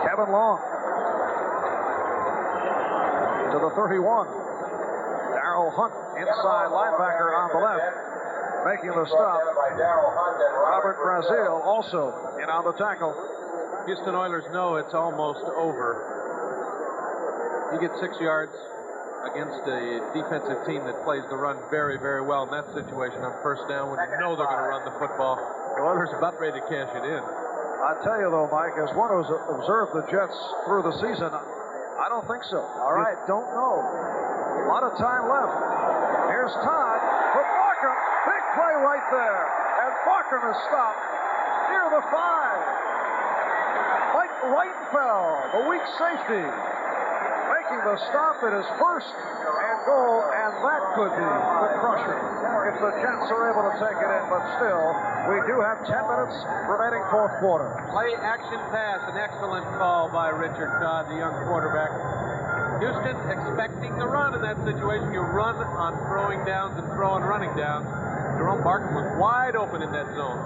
Speaker 1: Kevin Long to the 31. Darrell Hunt, inside linebacker on the left, making the stop. Robert Brazil also in on the tackle.
Speaker 2: Houston Oilers know it's almost over. You get 6 yards against a defensive team that plays the run very, very well in that situation on first down when you know they're going to run the football. The Oilers are about ready to cash it in.
Speaker 1: I tell you, though, Mike, as one who's observed the Jets through the season, I don't think so. All right, don't know. A lot of time left. Here's Todd. The block Barkum. Big play right there. And Barkum is stopped near the 5. Mike Reitenfeld, the weak safety, making the stop at his first and goal, and that could be the crusher if the Jets are able to take it in. But still, we do have 10 minutes remaining fourth quarter.
Speaker 2: Play action pass, an excellent call by Richard Todd, the young quarterback. Houston expecting the run in that situation. You run on throwing downs and running downs. Jerome Barkum was wide open in that zone.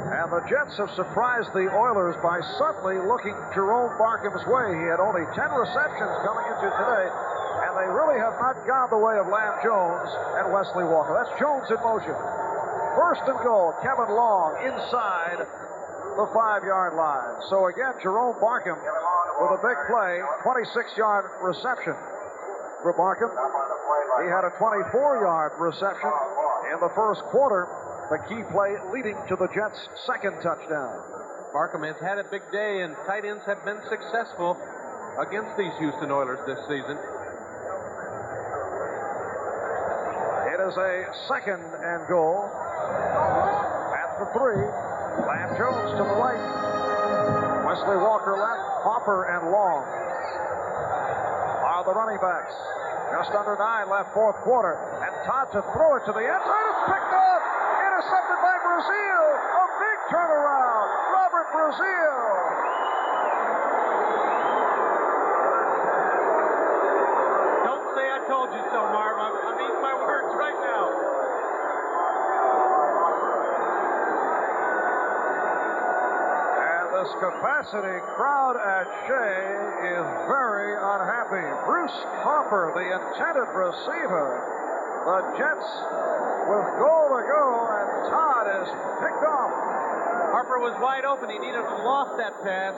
Speaker 1: And the Jets have surprised the Oilers by suddenly looking Jerome Barkum's way. He had only 10 receptions coming into today, and they really have not gone the way of Lamb Jones and Wesley Walker. That's Jones in motion. First and goal, Kevin Long inside the 5-yard line. So again, Jerome Barkum with a big play, 26-yard reception for Barkum. He had a 24-yard reception in the first quarter. The key play leading to the Jets' second touchdown.
Speaker 2: Barkum has had a big day, and tight ends have been successful against these Houston Oilers this season.
Speaker 1: It is a second and goal at the 3. Lamb Jones to the right. Wesley Walker left. Hopper and Long are the running backs. Just under 9 left, fourth quarter. And Todd to throw it to the end zone. It's picked up. Intercepted by Brazil. A big turnaround. Robert Brazil.
Speaker 2: Don't say I told you so, Marv. I'm eating my words right now.
Speaker 1: And this capacity crowd at Shea is very unhappy. Bruce Hopper, the intended receiver. The Jets with goal to go, and Todd is picked off.
Speaker 2: Harper was wide open. He needed to loft that pass.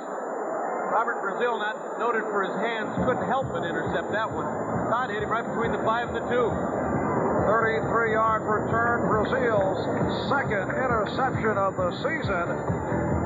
Speaker 2: Robert Brazil, not noted for his hands, couldn't help but intercept that one. Todd hit him right between the 5 and the 2.
Speaker 1: 33-yard return, Brazil's second interception of the season.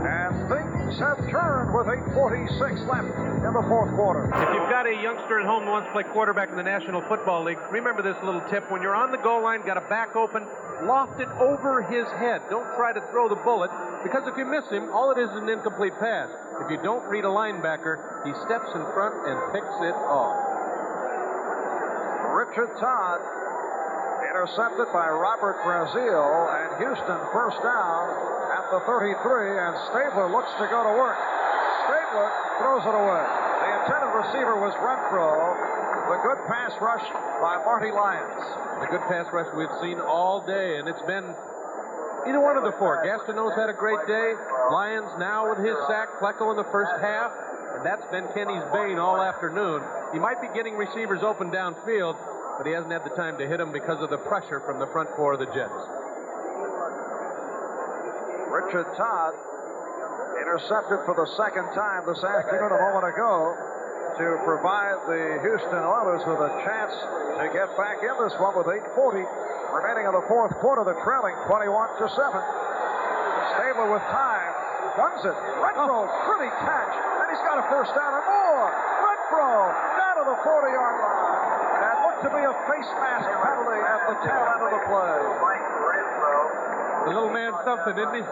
Speaker 1: And things have turned with 8:46 left in the fourth quarter.
Speaker 2: If you've got a youngster at home who wants to play quarterback in the National Football League, remember this little tip. When you're on the goal line, got a back open, loft it over his head. Don't try to throw the bullet, because if you miss him, all it is an incomplete pass. If you don't read a linebacker, he steps in front and picks it off.
Speaker 1: Richard Todd intercepted by Robert Brazil, and Houston first down at the 33, and Stabler looks to go to work. Stabler throws it away. The intended receiver was Renfro. The good pass rush by Marty Lyons.
Speaker 2: The good pass rush we've seen all day, and it's been either one of the four. Gastineau's had a great day. Lyons now with his sack. Plecko in the first half, and that's been Kenny's bane all afternoon. He might be getting receivers open downfield, but he hasn't had the time to hit them because of the pressure from the front four of the Jets.
Speaker 1: Richard Todd intercepted for the second time this afternoon a moment ago to provide the Houston Oilers with a chance to get back in this one with 8:40 remaining in the fourth quarter. They're trailing 21-7. Stabler with time. Guns it. Renfro, pretty catch. And he's got a first down and more. Renfro down to the 40-yard line. That looked to be a face mask penalty at the tail end of the play.
Speaker 2: The little man's something, isn't he?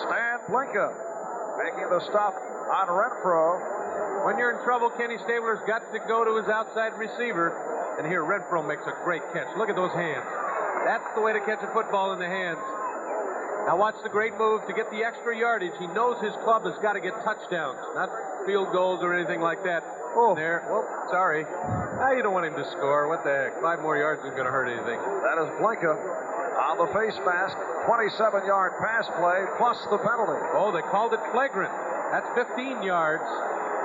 Speaker 1: Stan Blinka making the stop on Renfro.
Speaker 2: When you're in trouble, Kenny Stabler's got to go to his outside receiver. And here, Renfro makes a great catch. Look at those hands. That's the way to catch a football in the hands. Now watch the great move to get the extra yardage. He knows his club has got to get touchdowns, not field goals or anything like that. Oh, there. Well, sorry. You don't want him to score. What the heck? 5 more yards isn't going to hurt anything.
Speaker 1: That is Blinka on the face mask. 27-yard pass play plus the penalty.
Speaker 2: Oh, they called it flagrant. That's 15 yards.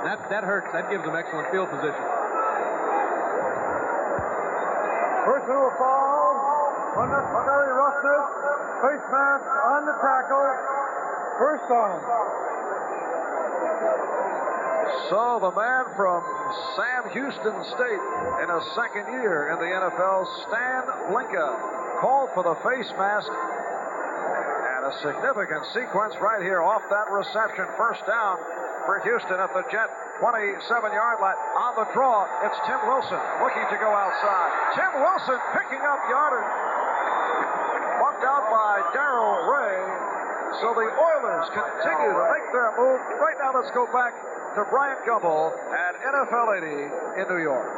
Speaker 2: That hurts. That gives them excellent field position.
Speaker 3: Personal foul, unnecessary roughness, face mask on the tackle, first down.
Speaker 1: So the man from Sam Houston State in his second year in the NFL, Stan Blinka, called for the face mask. And a significant sequence right here off that reception. First down for Houston at the Jet 27-yard line. On the draw, it's Tim Wilson looking to go outside. Tim Wilson picking up yardage. Bumped out by Darrell Ray. So the Oilers continue to make their move. Right now, let's go back to Bryant Gumbel at NFL 80 in New York.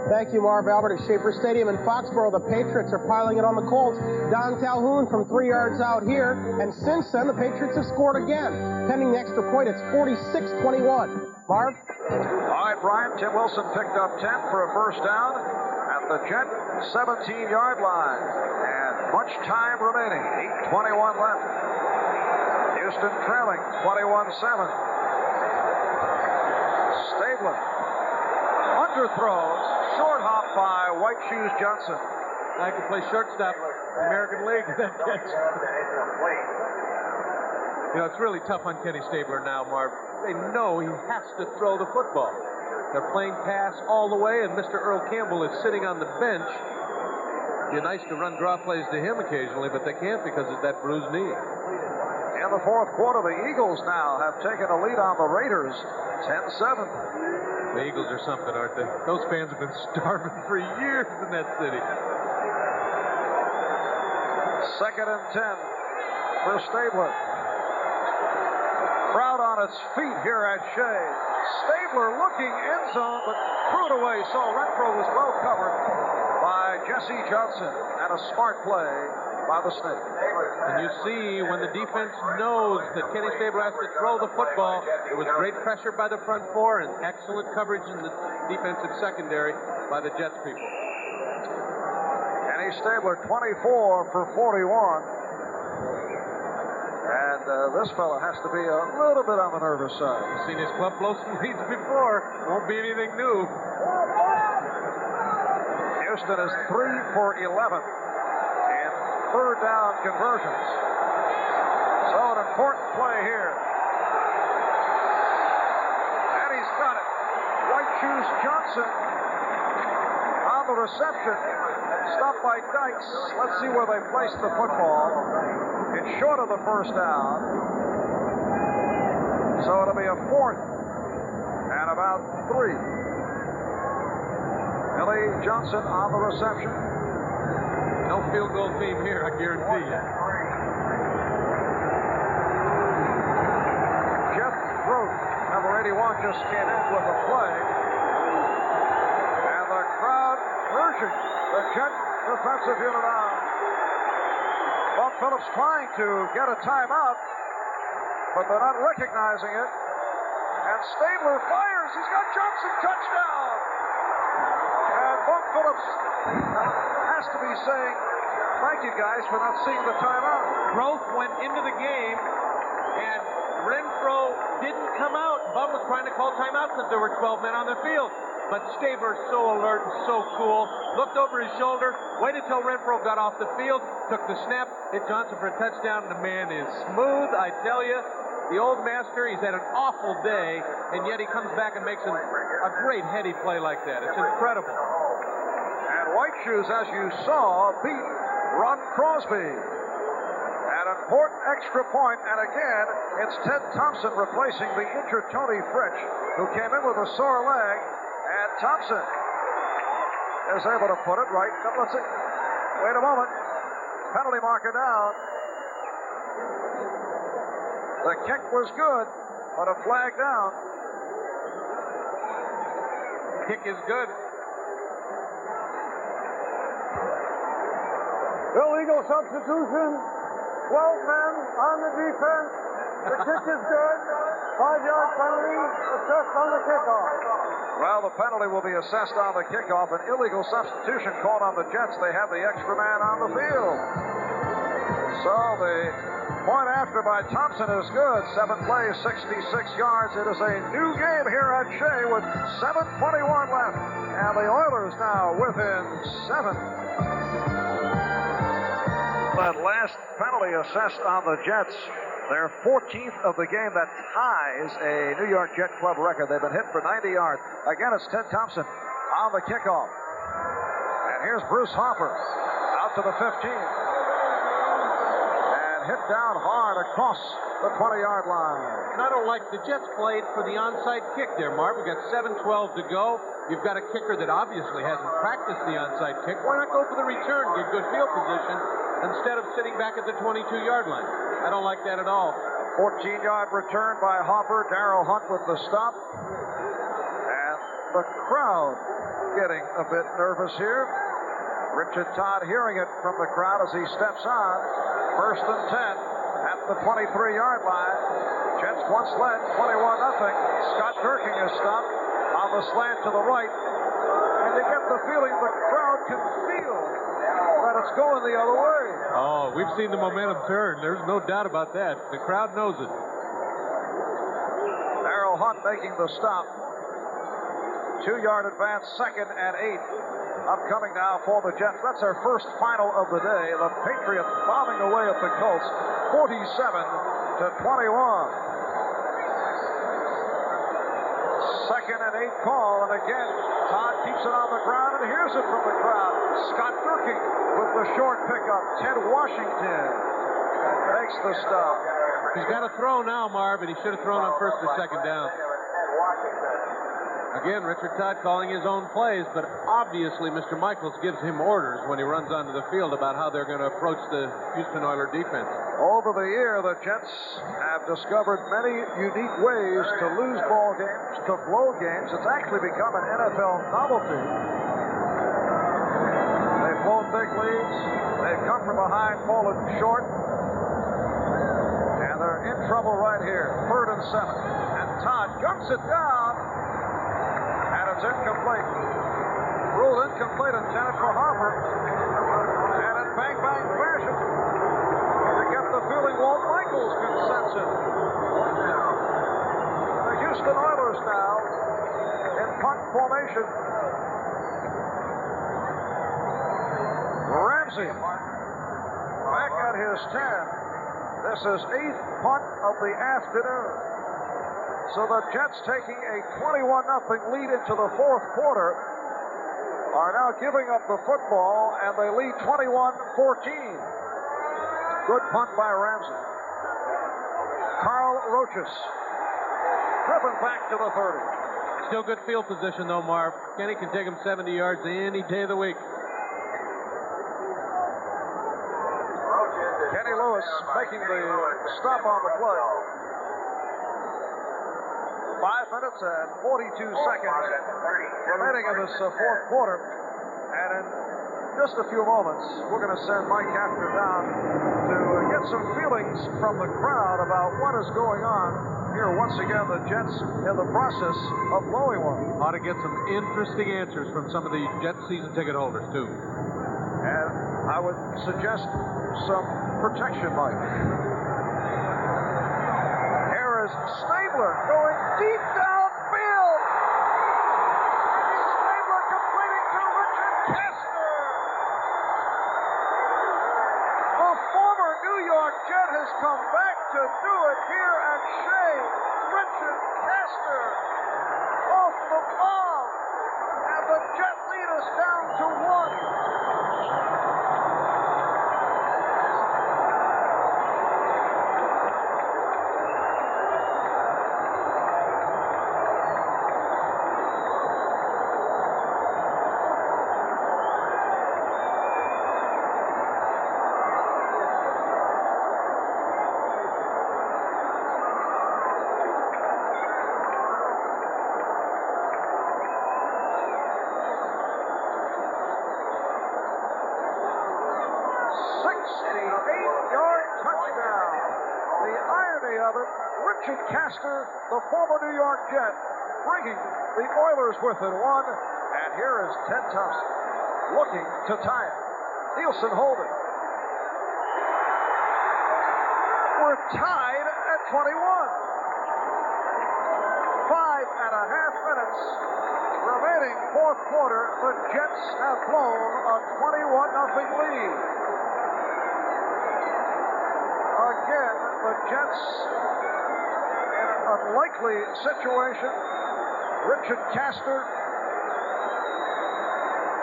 Speaker 5: Thank you, Marv Albert at Schaefer Stadium in Foxborough. The Patriots are piling it on the Colts. Don Calhoun from 3 yards out here. And since then, the Patriots have scored again. Pending the extra point, it's 46-21. Marv?
Speaker 1: All right, Brian. Tim Wilson picked up 10 for a first down at the Jet 17-yard line. And much time remaining. 8:21 left. Houston trailing 21-7. Stabler underthrows. Short hop by White Shoes Johnson.
Speaker 2: I could play shortstop American League with that catch. You know, it's really tough on Kenny Stabler now, Marv. They know he has to throw the football. They're playing pass all the way, and Mr. Earl Campbell is sitting on the bench. It'd be nice to run draw plays to him occasionally, but they can't because of that bruised knee.
Speaker 1: In the fourth quarter, the Eagles now have taken a lead on the Raiders, 10-7.
Speaker 2: The Eagles are something, aren't they? Those fans have been starving for years in that city.
Speaker 1: 2nd and 10 for Stabler. Crowd on its feet here at Shea. Stabler looking end zone, but threw it away. So Renfro was well covered by Jesse Johnson, and a smart play by the Snake.
Speaker 2: And you see when the defense knows that Kenny Stabler has to throw the football, it was great pressure by the front four and excellent coverage in the defensive secondary by the Jets people.
Speaker 1: Kenny Stabler, 24 for 41. And this fella has to be a little bit on the nervous side.
Speaker 2: You've seen his club blow some leads before. Won't be anything new.
Speaker 1: Houston is 3 for 11 in third down conversions. So an important play here. And he's got it. White Shoes Johnson on the reception. Stopped by Dykes. Let's see where they placed the football. It's short of the first down. So it'll be a 4th and about 3. Billy Johnson on the reception.
Speaker 2: No field goal team here, I guarantee you.
Speaker 1: Jeff Grote, number 81, just came in with a play. And the crowd urging the Jet defensive unit on. Bob Phillips trying to get a timeout, but they're not recognizing it. And Stabler fires. He's got Johnson, touchdown. And Bob Phillips has to be saying, thank you guys for not seeing the timeout.
Speaker 2: Groth went into the game, and Renfro didn't come out. Bum was trying to call timeout because there were 12 men on the field. But Stabler, so alert and so cool, looked over his shoulder, waited till Renfro got off the field, took the snap, hit Johnson for a touchdown. The man is smooth, I tell you. The old master, he's had an awful day, and yet he comes back and makes a great heady play like that. It's incredible.
Speaker 1: And White Shoes, as you saw, beat Ron Crosby. An important extra point, and again, it's Ted Thompson replacing the injured Tony Fritsch, who came in with a sore leg. And Thompson is able to put it right. Let's see. Wait a moment. Penalty marker down. The kick was good, but a flag down.
Speaker 2: Kick is good.
Speaker 3: Illegal substitution. 12 men on the defense. The kick is good. 5-yard penalty assessed on the kickoff.
Speaker 1: Well, the penalty will be assessed on the kickoff. An illegal substitution called on the Jets. They have the extra man on the field. So the point after by Thompson is good. 7 plays, 66 yards. It is a new game here at Shea with 7:21 left. And the Oilers now within 7. That last penalty assessed on the Jets. Their 14th of the game, that ties a New York Jet Club record. They've been hit for 90 yards. Again, it's Ted Thompson on the kickoff. And here's Bruce Hopper out to the 15. And hit down hard across the 20-yard line.
Speaker 2: And I don't like the Jets played for the onside kick there, Marv. We've got 7:12 to go. You've got a kicker that obviously hasn't practiced the onside kick. Why not go for the return, get good field position, instead of sitting back at the 22-yard line? I don't like that at all.
Speaker 1: 14-yard return by Hopper. Darrell Hunt with the stop. And the crowd getting a bit nervous here. Richard Todd hearing it from the crowd as he steps on. 1st and 10 at the 23-yard line. Jets once led 21-0. Scott Durking is stopped on the slant to the right. And you get the feeling the crowd can feel that it's going the other way.
Speaker 2: Oh, we've seen the momentum turn. There's no doubt about that. The crowd knows it.
Speaker 1: Darrell Hunt making the stop. 2-yard advance, 2nd and 8. Upcoming now for the Jets. That's our first final of the day. The Patriots bombing away at the Colts, 47-21. 2nd and 8 call, and again, Todd keeps it on the ground and hears it from the crowd. Scott Durking with the short pickup. Ted Washington makes the stop.
Speaker 2: He's got to throw now, Marv, and he should have thrown on 1st or 2nd down. Again, Richard Todd calling his own plays, but obviously Mr. Michaels gives him orders when he runs onto the field about how they're going to approach the Houston Oilers defense.
Speaker 1: Over the year, the Jets have discovered many unique ways to lose ball games, to blow games. It's actually become an NFL novelty. They've blown big leads. They've come from behind, fallen short. And they're in trouble right here. 3rd and 7. And Todd guns it down. It's incomplete. Ruled incomplete, intended for Harper. And in bang-bang fashion, you get the feeling Walt Michaels can sense it. The Houston Oilers now in punt formation. Ramsey back at his 10. This is 8th punt of the afternoon. So the Jets, taking a 21-0 lead into the 4th quarter, are now giving up the football, and they lead 21-14. Good punt by Ramsey. Carl Rochus driven back to the 30.
Speaker 2: Still good field position, though, Marv. Kenny can take him 70 yards any day of the week.
Speaker 1: Kenny Lewis making the stop on the play. 5 minutes and 42 seconds remaining in this 4th quarter. And in just a few moments, we're going to send Mike Hafner down to get some feelings from the crowd about what is going on here. Once again, the Jets in the process of blowing one.
Speaker 2: Ought to get some interesting answers from some of the Jets season ticket holders, too.
Speaker 1: And I would suggest some protection, Mike. Stabler going deep downfield. Stabler completing to Richard Kester. The former New York Jet has come back to do it here at Shea. Richard Kester off the bomb. And the Jet lead is down to 1. Richard Kester, the former New York Jet, bringing the Oilers within 1. And here is Ted Thompson looking to tie it. Nielsen holding. We're tied at 21. 5.5 minutes remaining 4th quarter. The Jets have blown a 21-0 lead. Again, the Jets in an unlikely situation. Richard Kester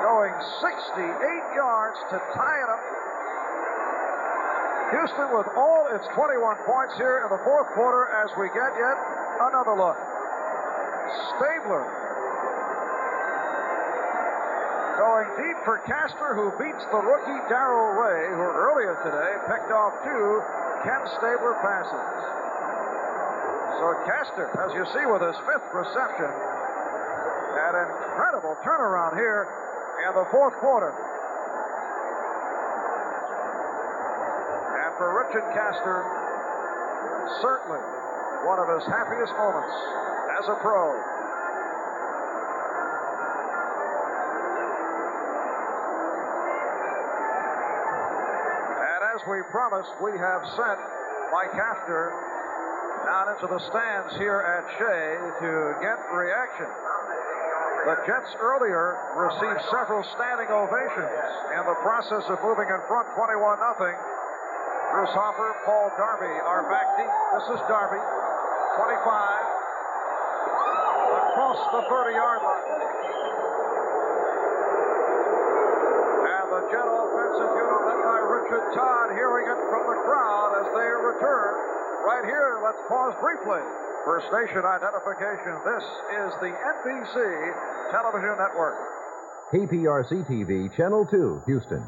Speaker 1: going 68 yards to tie it up. Houston with all its 21 points here in the fourth quarter as we get yet another look. Stabler going deep for Castor, who beats the rookie Darrell Ray, who earlier today picked off 2 Ken Stabler passes. So Castor, as you see with his 5th reception, an incredible turnaround here in the fourth quarter. And for Richard Castor, certainly one of his happiest moments as a pro. And as we promised, we have sent Mike Hafner down into the stands here at Shea to get reaction. The Jets earlier received several standing ovations in the process of moving in front 21-0. Bruce Hopper, Paul Darby are back deep. This is Darby, 25, across the 30-yard line. And the Jet offensive unit led by Richard Todd hearing it from the crowd as they return. Right here, let's pause briefly for station identification. This is the NBC Television Network.
Speaker 4: KPRC TV, Channel 2, Houston.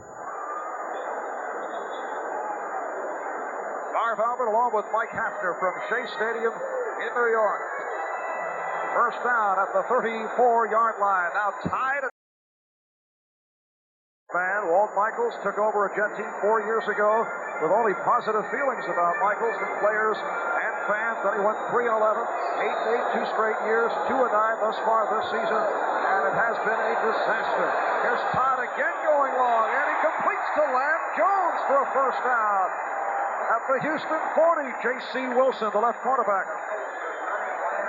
Speaker 1: Marv Albert along with Mike Hafner from Shea Stadium in New York. First down at the 34-yard line. Now tied at fan. Walt Michaels took over a Jet team 4 years ago with only positive feelings about Michaels from players and fans. Then he went 3-11, 8-8, 2 straight years, 2-9 thus far this season, and it has been a disaster. Here's Todd again going long, and he completes to Lamb Jones for a first down. At the Houston 40, J.C. Wilson, the left quarterback,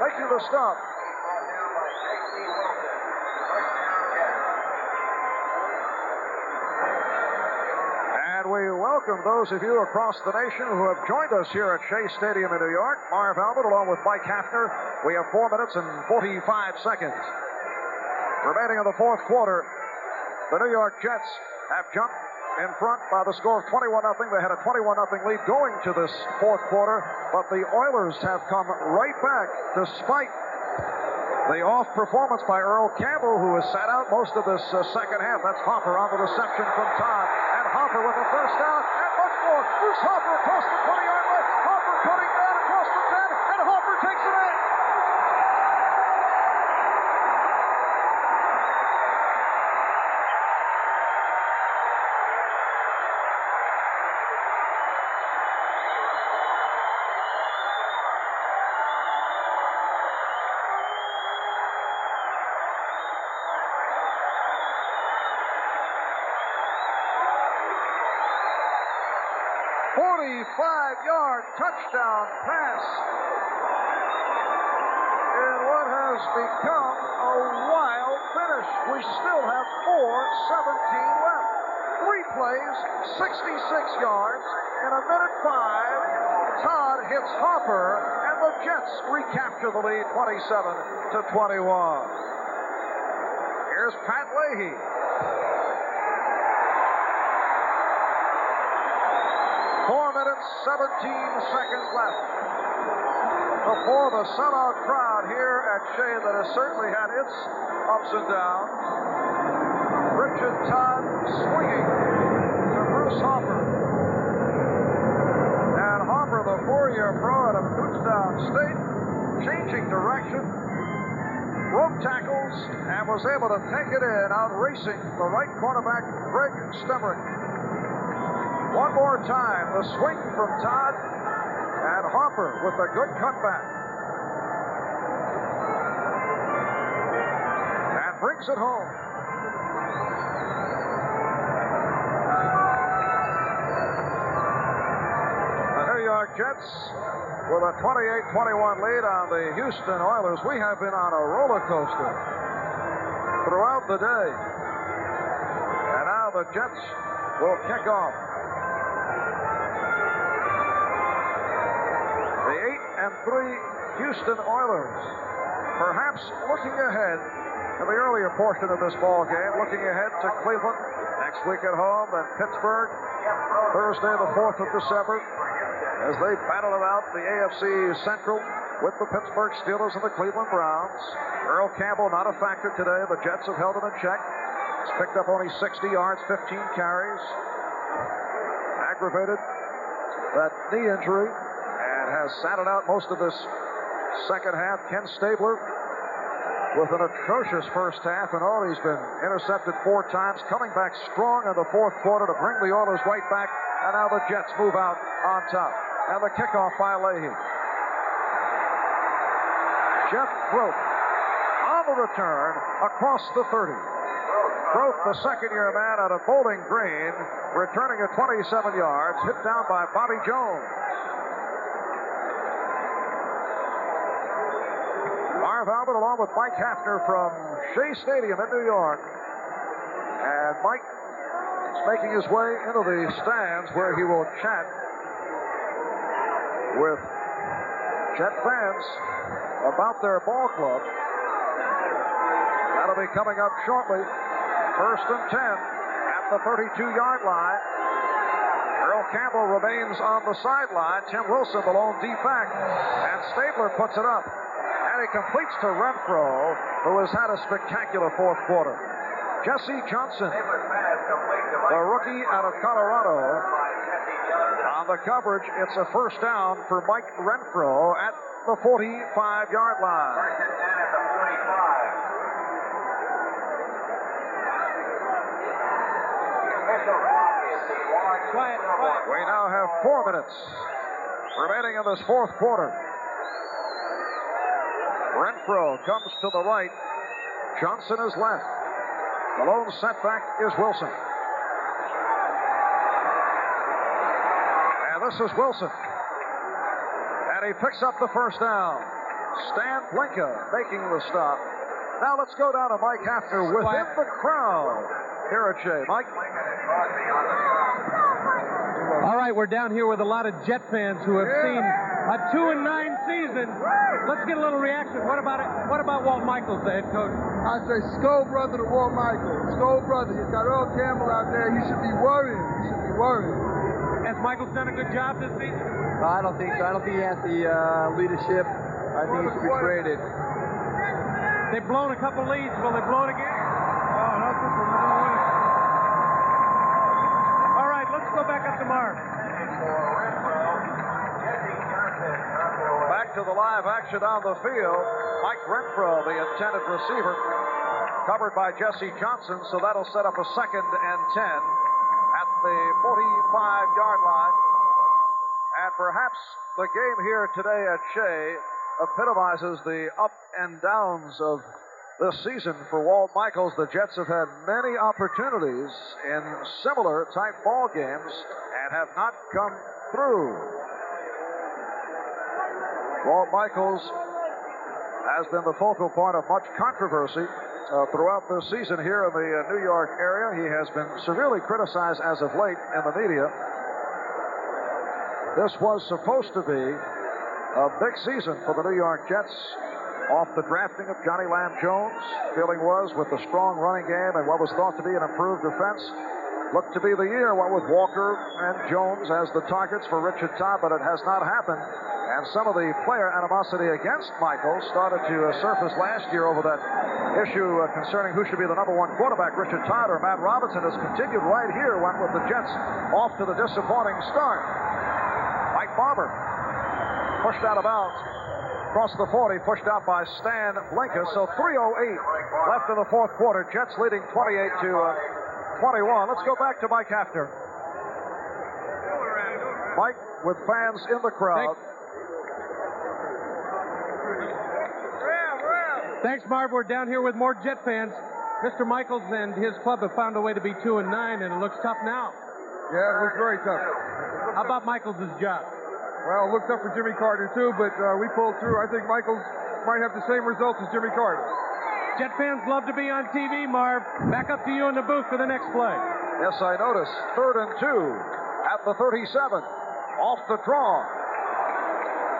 Speaker 1: making the stop. And we welcome those of you across the nation who have joined us here at Shea Stadium in New York. Marv Albert along with Mike Hafner. We have 4 minutes and 45 seconds remaining in the fourth quarter. The New York Jets have jumped in front by the score of 21-0. They had a 21-0 lead going to this fourth quarter, but the Oilers have come right back despite the off performance by Earl Campbell, who has sat out most of this second half. That's Hopper on the reception from Todd, and Hopper with the first down, and much more. Bruce Hopper across the 20-yard line. Hopper cutting down across the 10, and Hopper takes it in. Five-yard touchdown pass in what has become a wild finish. We still have 4:17 left. 3 plays, 66 yards. In a minute 5, Todd hits Hopper, and the Jets recapture the lead 27-21. Here's Pat Leahy. 4 minutes, 17 seconds left before the sellout crowd here at Shea that has certainly had its ups and downs. Richard Todd swinging to Bruce Hopper. And Hopper, the 4-year pro out of Kutztown State, changing direction, broke tackles, and was able to take it in, out racing the right cornerback, Greg Stemrick. One more time, the swing from Todd, and Hopper with a good cutback. And brings it home. The New York Jets with a 28-21 lead on the Houston Oilers. We have been on a roller coaster throughout the day. And now the Jets will kick off. The 8-3 Houston Oilers, perhaps looking ahead to the earlier portion of this ball game, looking ahead to Cleveland next week at home, and Pittsburgh Thursday, the 4th of December, as they battle it out the AFC Central with the Pittsburgh Steelers and the Cleveland Browns. Earl Campbell not a factor today. The Jets have held him in check. He's picked up only 60 yards, 15 carries. Aggravated that knee injury and has sat it out most of this second half. Ken Stabler with an atrocious first half, and all he's been intercepted 4 times, coming back strong in the fourth quarter to bring the Oilers right back, and now the Jets move out on top. And the kickoff by Leahy. Jeff Groth on the return across the 30. Groth, the second-year man out of Bowling Green, returning at 27 yards, hit down by Bobby Jones. Marv Albert along with Mike Hafner from Shea Stadium in New York. And Mike is making his way into the stands where he will chat with Jet fans about their ball club. That'll be coming up shortly. 1st and 10 at the 32-yard line. Earl Campbell remains on the sideline. Tim Wilson, the lone D-back. And Stabler puts it up. And he completes to Renfro, who has had a spectacular fourth quarter. Jesse Johnson, the rookie out of Colorado. On the coverage, it's a first down for Mike Renfro at the 45-yard line. We now have 4 minutes remaining in this fourth quarter. Renfro comes to the right. Johnson is left. The lone setback is Wilson. And this is Wilson. And he picks up the first down. Stan Blinka making the stop. Now let's go down to Mike Hafner within the crowd here at Shea. Mike?
Speaker 2: All right, we're down here with a lot of Jet fans who have seen a 2-9 season. Let's get a little reaction. What about it? What about Walt Michaels, the head coach?
Speaker 6: I say, Skull brother to Walt Michaels. Skull brother. He's got Earl Campbell out there. You should be worried. You should be worried.
Speaker 2: Has Michaels done a good job this season?
Speaker 6: No, I don't think so. I don't think he has the leadership. I think he should be traded.
Speaker 2: They've blown a couple leads. Will they blow it again?
Speaker 6: Oh, nothing. We're going to win.
Speaker 2: All right, let's go back up to Marv.
Speaker 1: Back to the live action on the field. Mike Renfro, the intended receiver, covered by Jesse Johnson, so that'll set up a 2nd and 10 at the 45-yard line. And perhaps the game here today at Shea epitomizes the up and downs of this season for Walt Michaels. The Jets have had many opportunities in similar type ball games and have not come through. Walt Michaels has been the focal point of much controversy throughout the season here in the New York area. He has been severely criticized as of late in the media. This was supposed to be a big season for the New York Jets. Off the drafting of Johnny Lamb Jones, feeling was with the strong running game and what was thought to be an improved defense, looked to be the year, what with Walker and Jones as the targets for Richard Todd, but it has not happened. And some of the player animosity against Michaels started to surface last year over that issue concerning who should be the number 1 quarterback, Richard Todd or Matt Robinson, has continued right here, went with the Jets off to the disappointing start. Mike Barber pushed out of bounds. Across the 40, pushed out by Stan Blinka. So 3:08 left in the fourth quarter. Jets leading 28-21. Let's go back to Mike Hafner. Mike, with fans in the crowd.
Speaker 2: Thanks, Marv. We're down here with more Jet fans. Mr. Michaels and his club have found a way to be 2-9, and it looks tough now.
Speaker 6: Yeah, it looks very tough.
Speaker 2: How about Michaels' job?
Speaker 6: Well, it looked up for Jimmy Carter, too, but we pulled through. I think Michaels might have the same results as Jimmy Carter.
Speaker 2: Jet fans love to be on TV, Marv. Back up to you in the booth for the next play.
Speaker 1: Yes, I noticed. 3rd and 2 at the 37. Off the draw.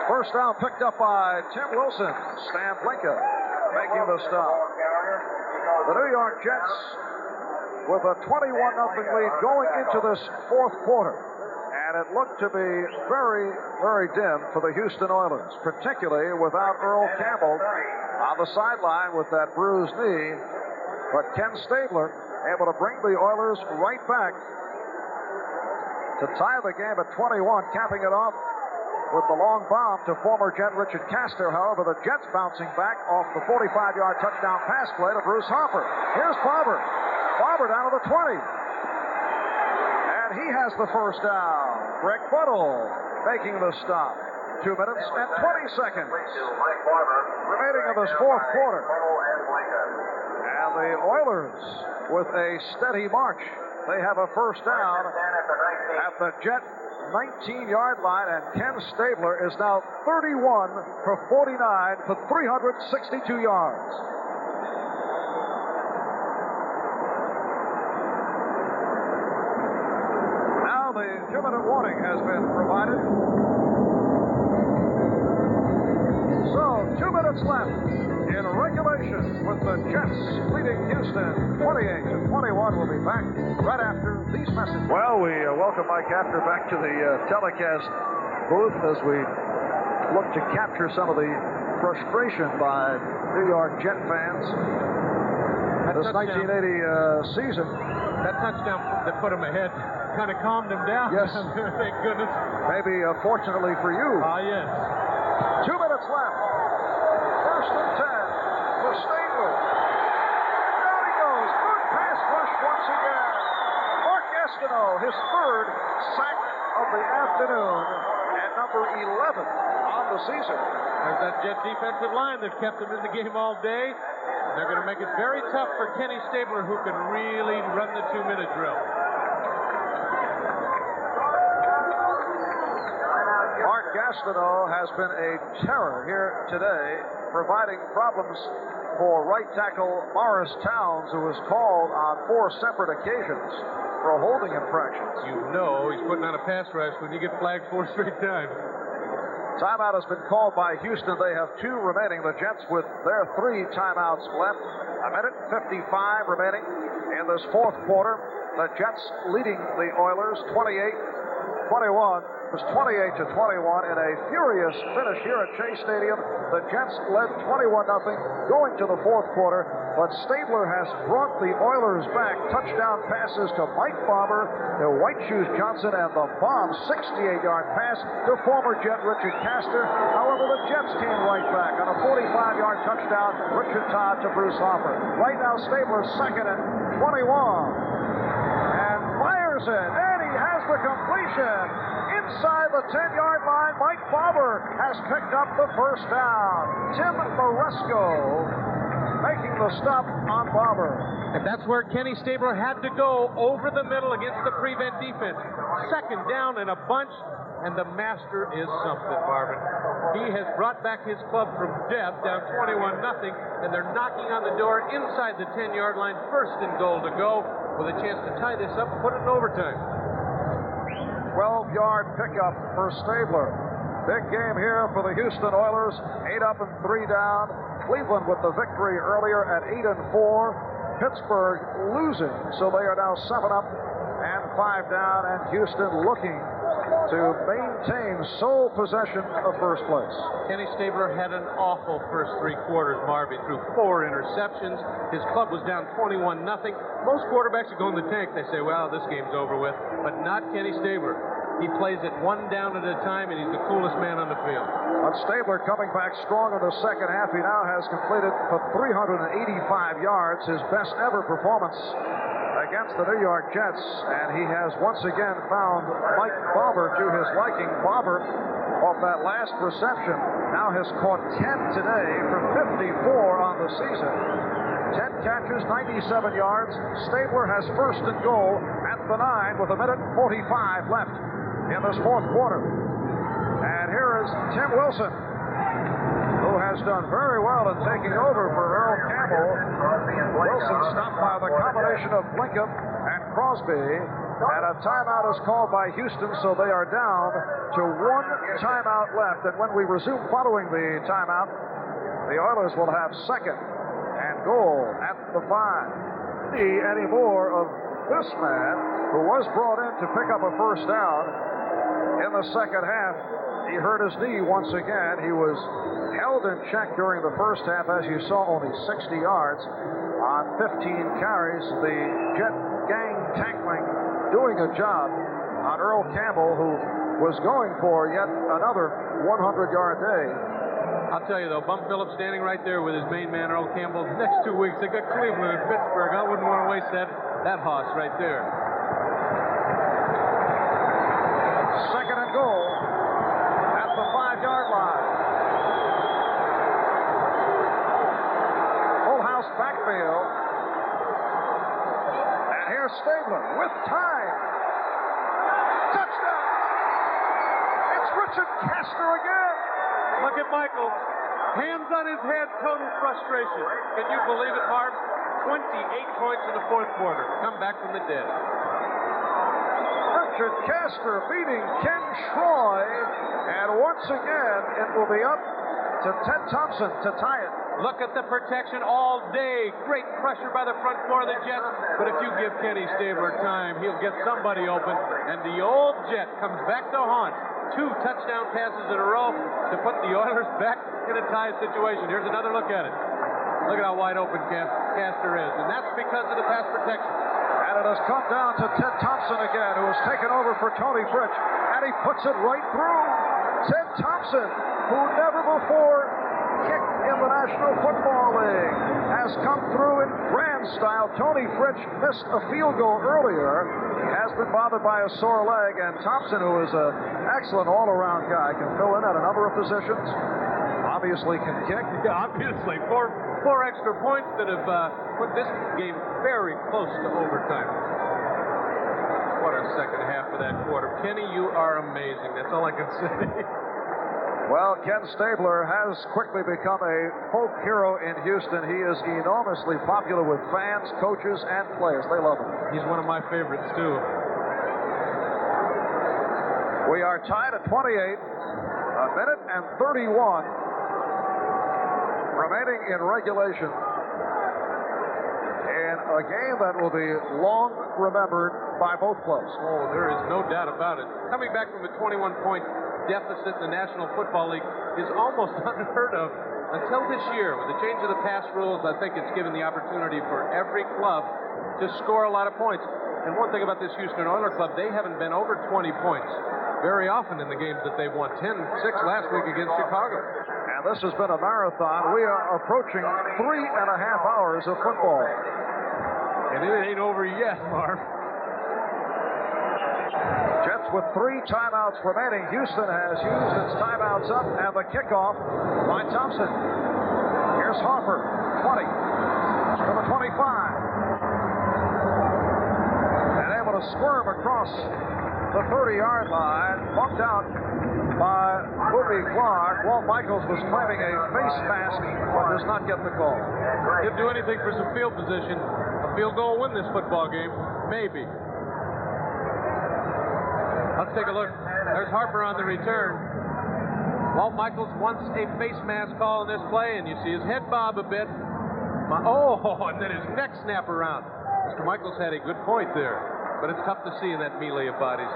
Speaker 1: First down picked up by Tim Wilson. Stan Blinka making the stop. The New York Jets with a 21-0 lead going into this fourth quarter. And it looked to be very, very dim for the Houston Oilers, particularly without Earl Campbell on the sideline with that bruised knee. But Ken Stabler able to bring the Oilers right back to tie the game at 21, capping it off with the long bomb to former Jet Richard Castor. However, the Jets bouncing back off the 45-yard touchdown pass play to Bruce Harper. Here's Barber. Barber down to the 20. And he has the first down. Greg Buddle making the stop. 2 minutes and 20 seconds remaining in this fourth quarter. And the Oilers with a steady march. They have a first down at the Jet 19-yard line, and Ken Stabler is now 31 for 49 for 362 yards. Now the 2-minute warning has been provided. So 2 minutes left in regulation with the Jets leading Houston 28-21. We'll be back right after these messages. Well, we welcome Mike Hafner back to the telecast booth as we look to capture some of the frustration by New York Jet fans. This 1980 season.
Speaker 2: That touchdown that put them ahead kind of calmed them down.
Speaker 1: Yes.
Speaker 2: Thank goodness.
Speaker 1: Maybe fortunately for you.
Speaker 2: Yes.
Speaker 1: 2 minutes left. First and 10 for Stabler. Down he goes. Good pass rush once again. Mark Gastineau, his third sack of the afternoon, and number 11 on the season.
Speaker 2: There's that Jet defensive line that kept them in the game all day. They're going to make it very tough for Kenny Stabler, who can really run the 2-minute drill.
Speaker 1: Mark Gastineau has been a terror here today, providing problems for right tackle Morris Towns, who was called on 4 separate occasions for holding infractions.
Speaker 2: You know he's putting on a pass rush when you get flagged 4 straight times.
Speaker 1: Timeout has been called by Houston. They have 2 remaining. The Jets with their 3 timeouts left. 1:55 remaining in this fourth quarter. The Jets leading the Oilers 28-21. It was 28-21 in a furious finish here at Chase Stadium. The Jets led 21-0 going to the fourth quarter, but Stabler has brought the Oilers back. Touchdown passes to Mike Barber, to White Shoes Johnson, and the bomb 68-yard pass to former Jet Richard Castor. However, the Jets came right back on a 45-yard touchdown. Richard Todd to Bruce Harper. Right now, Stabler second and 21. And fires it, and he has the completion. Inside the 10-yard line, Mike Barber has picked up the first down. Tim Moresco making the stop on Barber.
Speaker 2: And that's where Kenny Stabler had to go, over the middle against the prevent defense. Second down and a bunch, and the master is something, Marvin. He has brought back his club from death, down 21-0, and they're knocking on the door inside the 10-yard line. First and goal to go, with a chance to tie this up and put it in overtime.
Speaker 1: 12-yard pickup for Stabler. Big game here for the Houston Oilers. 8 up and 3 down. Cleveland with the victory earlier at 8-4. Pittsburgh losing, so they are now 7 up and 5 down. And Houston looking to maintain sole possession of first place.
Speaker 2: Kenny Stabler had an awful first 3 quarters, Marvin. Threw 4 interceptions. His club was down 21-0. Most quarterbacks that go in the tank, they say, well, this game's over with. But not Kenny Stabler. He plays it 1 down at a time, and he's the coolest man on the field.
Speaker 1: But Stabler coming back strong in the second half. He now has completed for 385 yards, his best ever performance against the New York Jets, and he has once again found Mike Barber to his liking. Barber, off that last reception, now has caught 10 today from 54 on the season. 10 catches, 97 yards. Stabler has first and goal at the 9 with 1:45 left in this fourth quarter. And here is Tim Wilson, who has done very well in taking over for Earl Campbell. Wilson stopped by the combination of Blinkham and Crosby, and a timeout is called by Houston, so they are down to 1 timeout left. And when we resume following the timeout, the Oilers will have second and goal at the 5. see any more of this man, who was brought in to pick up a first down in the second half. He hurt his knee once again. He was held in check during the first half, as you saw, only 60 yards on 15 carries. The Jet gang tackling, doing a job on Earl Campbell, who was going for yet another 100-yard day.
Speaker 2: I'll tell you, though, Bum Phillips standing right there with his main man, Earl Campbell. The next 2 weeks, they got Cleveland and Pittsburgh. I wouldn't want to waste that hoss right there.
Speaker 1: Second and goal at the 5-yard line. Full house backfield. And here's Stabler with time. Touchdown! It's Richard Castor again.
Speaker 2: Look at Michaels. Hands on his head, total frustration. Can you believe it, Marv? 28 points in the fourth quarter. Come back from the dead.
Speaker 1: Richard Castor beating Ken Schroy. And once again, it will be up to Ted Thompson to tie it.
Speaker 2: Look at the protection all day. Great pressure by the front four of the Jets. But if you give Kenny Stabler time, he'll get somebody open. And the old Jet comes back to haunt. 2 touchdown passes in a row to put the Oilers back in a tie situation. Here's another look at it. Look at how wide open Castor is. And that's because of the pass protection.
Speaker 1: And it has come down to Ted Thompson again, who has taken over for Tony Fritsch. And he puts it right through. Ted Thompson, who never before kicked in the National Football League, has come through in grand style. Tony Fritsch missed a field goal earlier. He has been bothered by a sore leg. And Thompson, who is an excellent all-around guy, can fill in at a number of positions. Obviously can kick.
Speaker 2: Yeah, obviously. Four extra points that have put this game very close to overtime. What a second half of that quarter. Kenny, you are amazing. That's all I can say.
Speaker 1: Well, Ken Stabler has quickly become a folk hero in Houston. He is enormously popular with fans, coaches, and players. They love him.
Speaker 2: He's one of my favorites, too.
Speaker 1: We are tied at 28. A minute and 31 remaining in regulation. In a game that will be long remembered by both clubs.
Speaker 2: Oh, there is no doubt about it. Coming back from a 21-point deficit in the National Football League is almost unheard of until this year. With the change of the pass rules, I think it's given the opportunity for every club to score a lot of points. And one thing about this Houston Oilers club, they haven't been over 20 points very often in the games that they've won. 10-6 last week against Chicago.
Speaker 1: And this has been a marathon. We are approaching 3.5 hours of football.
Speaker 2: And it ain't over yet, Marv.
Speaker 1: Jets with 3 timeouts remaining. Houston has used its timeouts up, and the kickoff by Thompson. Here's Harper, 20 to the 25. And able to squirm across the 30-yard line, bumped out by Bobby Clark. Walt Michaels was claiming a face mask, but does not get the call.
Speaker 2: He'll do anything for some field position. A field goal will win this football game. Maybe. Let's take a look. There's Harper on the return. Walt Michaels wants a face mask call in this play, and you see his head bob a bit. And then his neck snap around. Mr. Michaels had a good point there, but it's tough to see in that melee of bodies.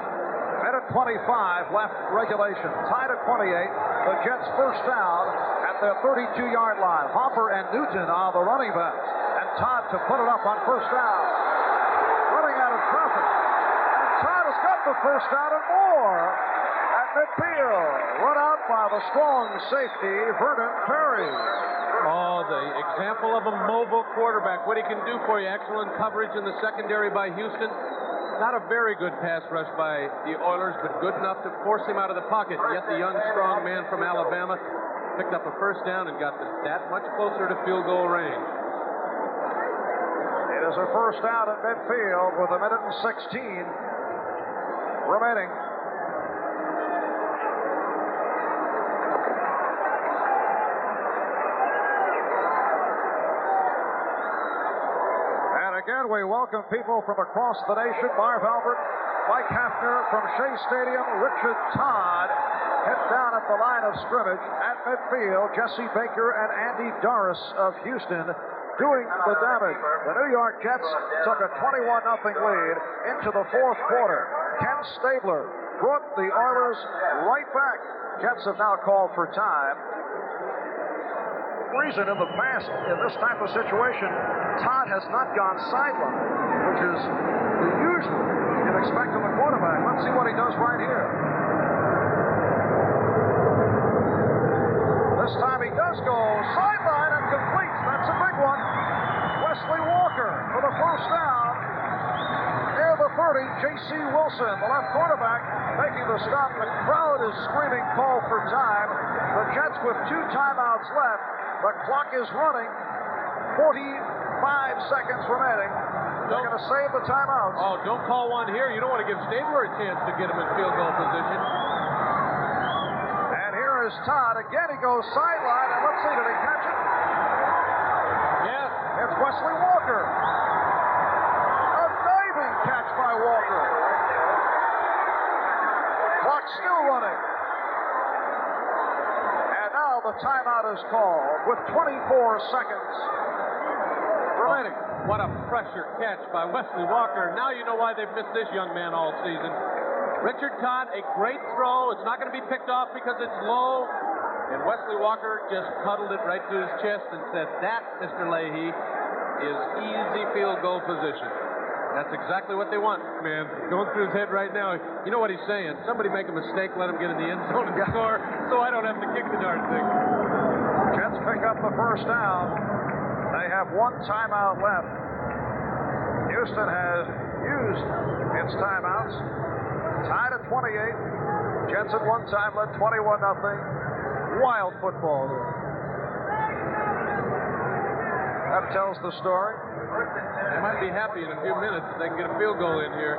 Speaker 1: Minute 25 left regulation. Tied at 28. The Jets first down at their 32-yard line. Hopper and Newton are the running backs. And Todd to put it up on first down. Running out of traffic. And Todd has got the first down and more at midfield. Run out by the strong safety, Vernon Perry.
Speaker 2: Oh, the example of a mobile quarterback. What he can do for you. Excellent coverage in the secondary by Houston. Not a very good pass rush by the Oilers, but good enough to force him out of the pocket. Yet the young, strong man from Alabama picked up a first down and got them that much closer to field goal range.
Speaker 1: It is a first down at midfield with a minute and 16 remaining. Again, we welcome people from across the nation. Marv Albert, Mike Hafner from Shea Stadium, Richard Todd head down at the line of scrimmage at midfield. Jesse Baker and Andy Doris of Houston doing the damage. The New York Jets took a 21-0 lead into the fourth quarter. Ken Stabler brought the Oilers right back. Jets have now called for time. Reason in the past, in this type of situation, Todd has not gone sideline, which is the usual you'd expect from the quarterback. Let's see what he does right here. This time he does go sideline and completes. That's a big one. Wesley Walker for the first down. Near the 30, J.C. Wilson, the left quarterback, making the stop. The crowd is screaming call for time. The Jets with 2 timeouts left. The clock is running. 45 seconds remaining. They're going to save the timeouts.
Speaker 2: Oh, don't call one here. You don't want to give Stabler a chance to get him in field goal position.
Speaker 1: And here is Todd. Again, he goes sideline. And let's see, did he catch it?
Speaker 2: Yes.
Speaker 1: It's Wesley Walker. A diving catch by Walker. Clock's still running. And now the timeout is called with 24 seconds remaining.
Speaker 2: What a pressure catch by Wesley Walker. Now you know why they've missed this young man all season. Richard Todd, a great throw. It's not going to be picked off because it's low. And Wesley Walker just cuddled it right to his chest and said, that, Mr. Leahy, is easy field goal position. That's exactly what they want, man. Going through his head right now. You know what he's saying? Somebody make a mistake, let him get in the end zone and score, so I don't have to kick the darn thing.
Speaker 1: Jets pick up the first down. They have 1 timeout left. Houston has used its timeouts. Tied at 28. Jets at one time led 21-0. Wild football. That tells the story.
Speaker 2: They might be happy in a few minutes if they can get a field goal in here.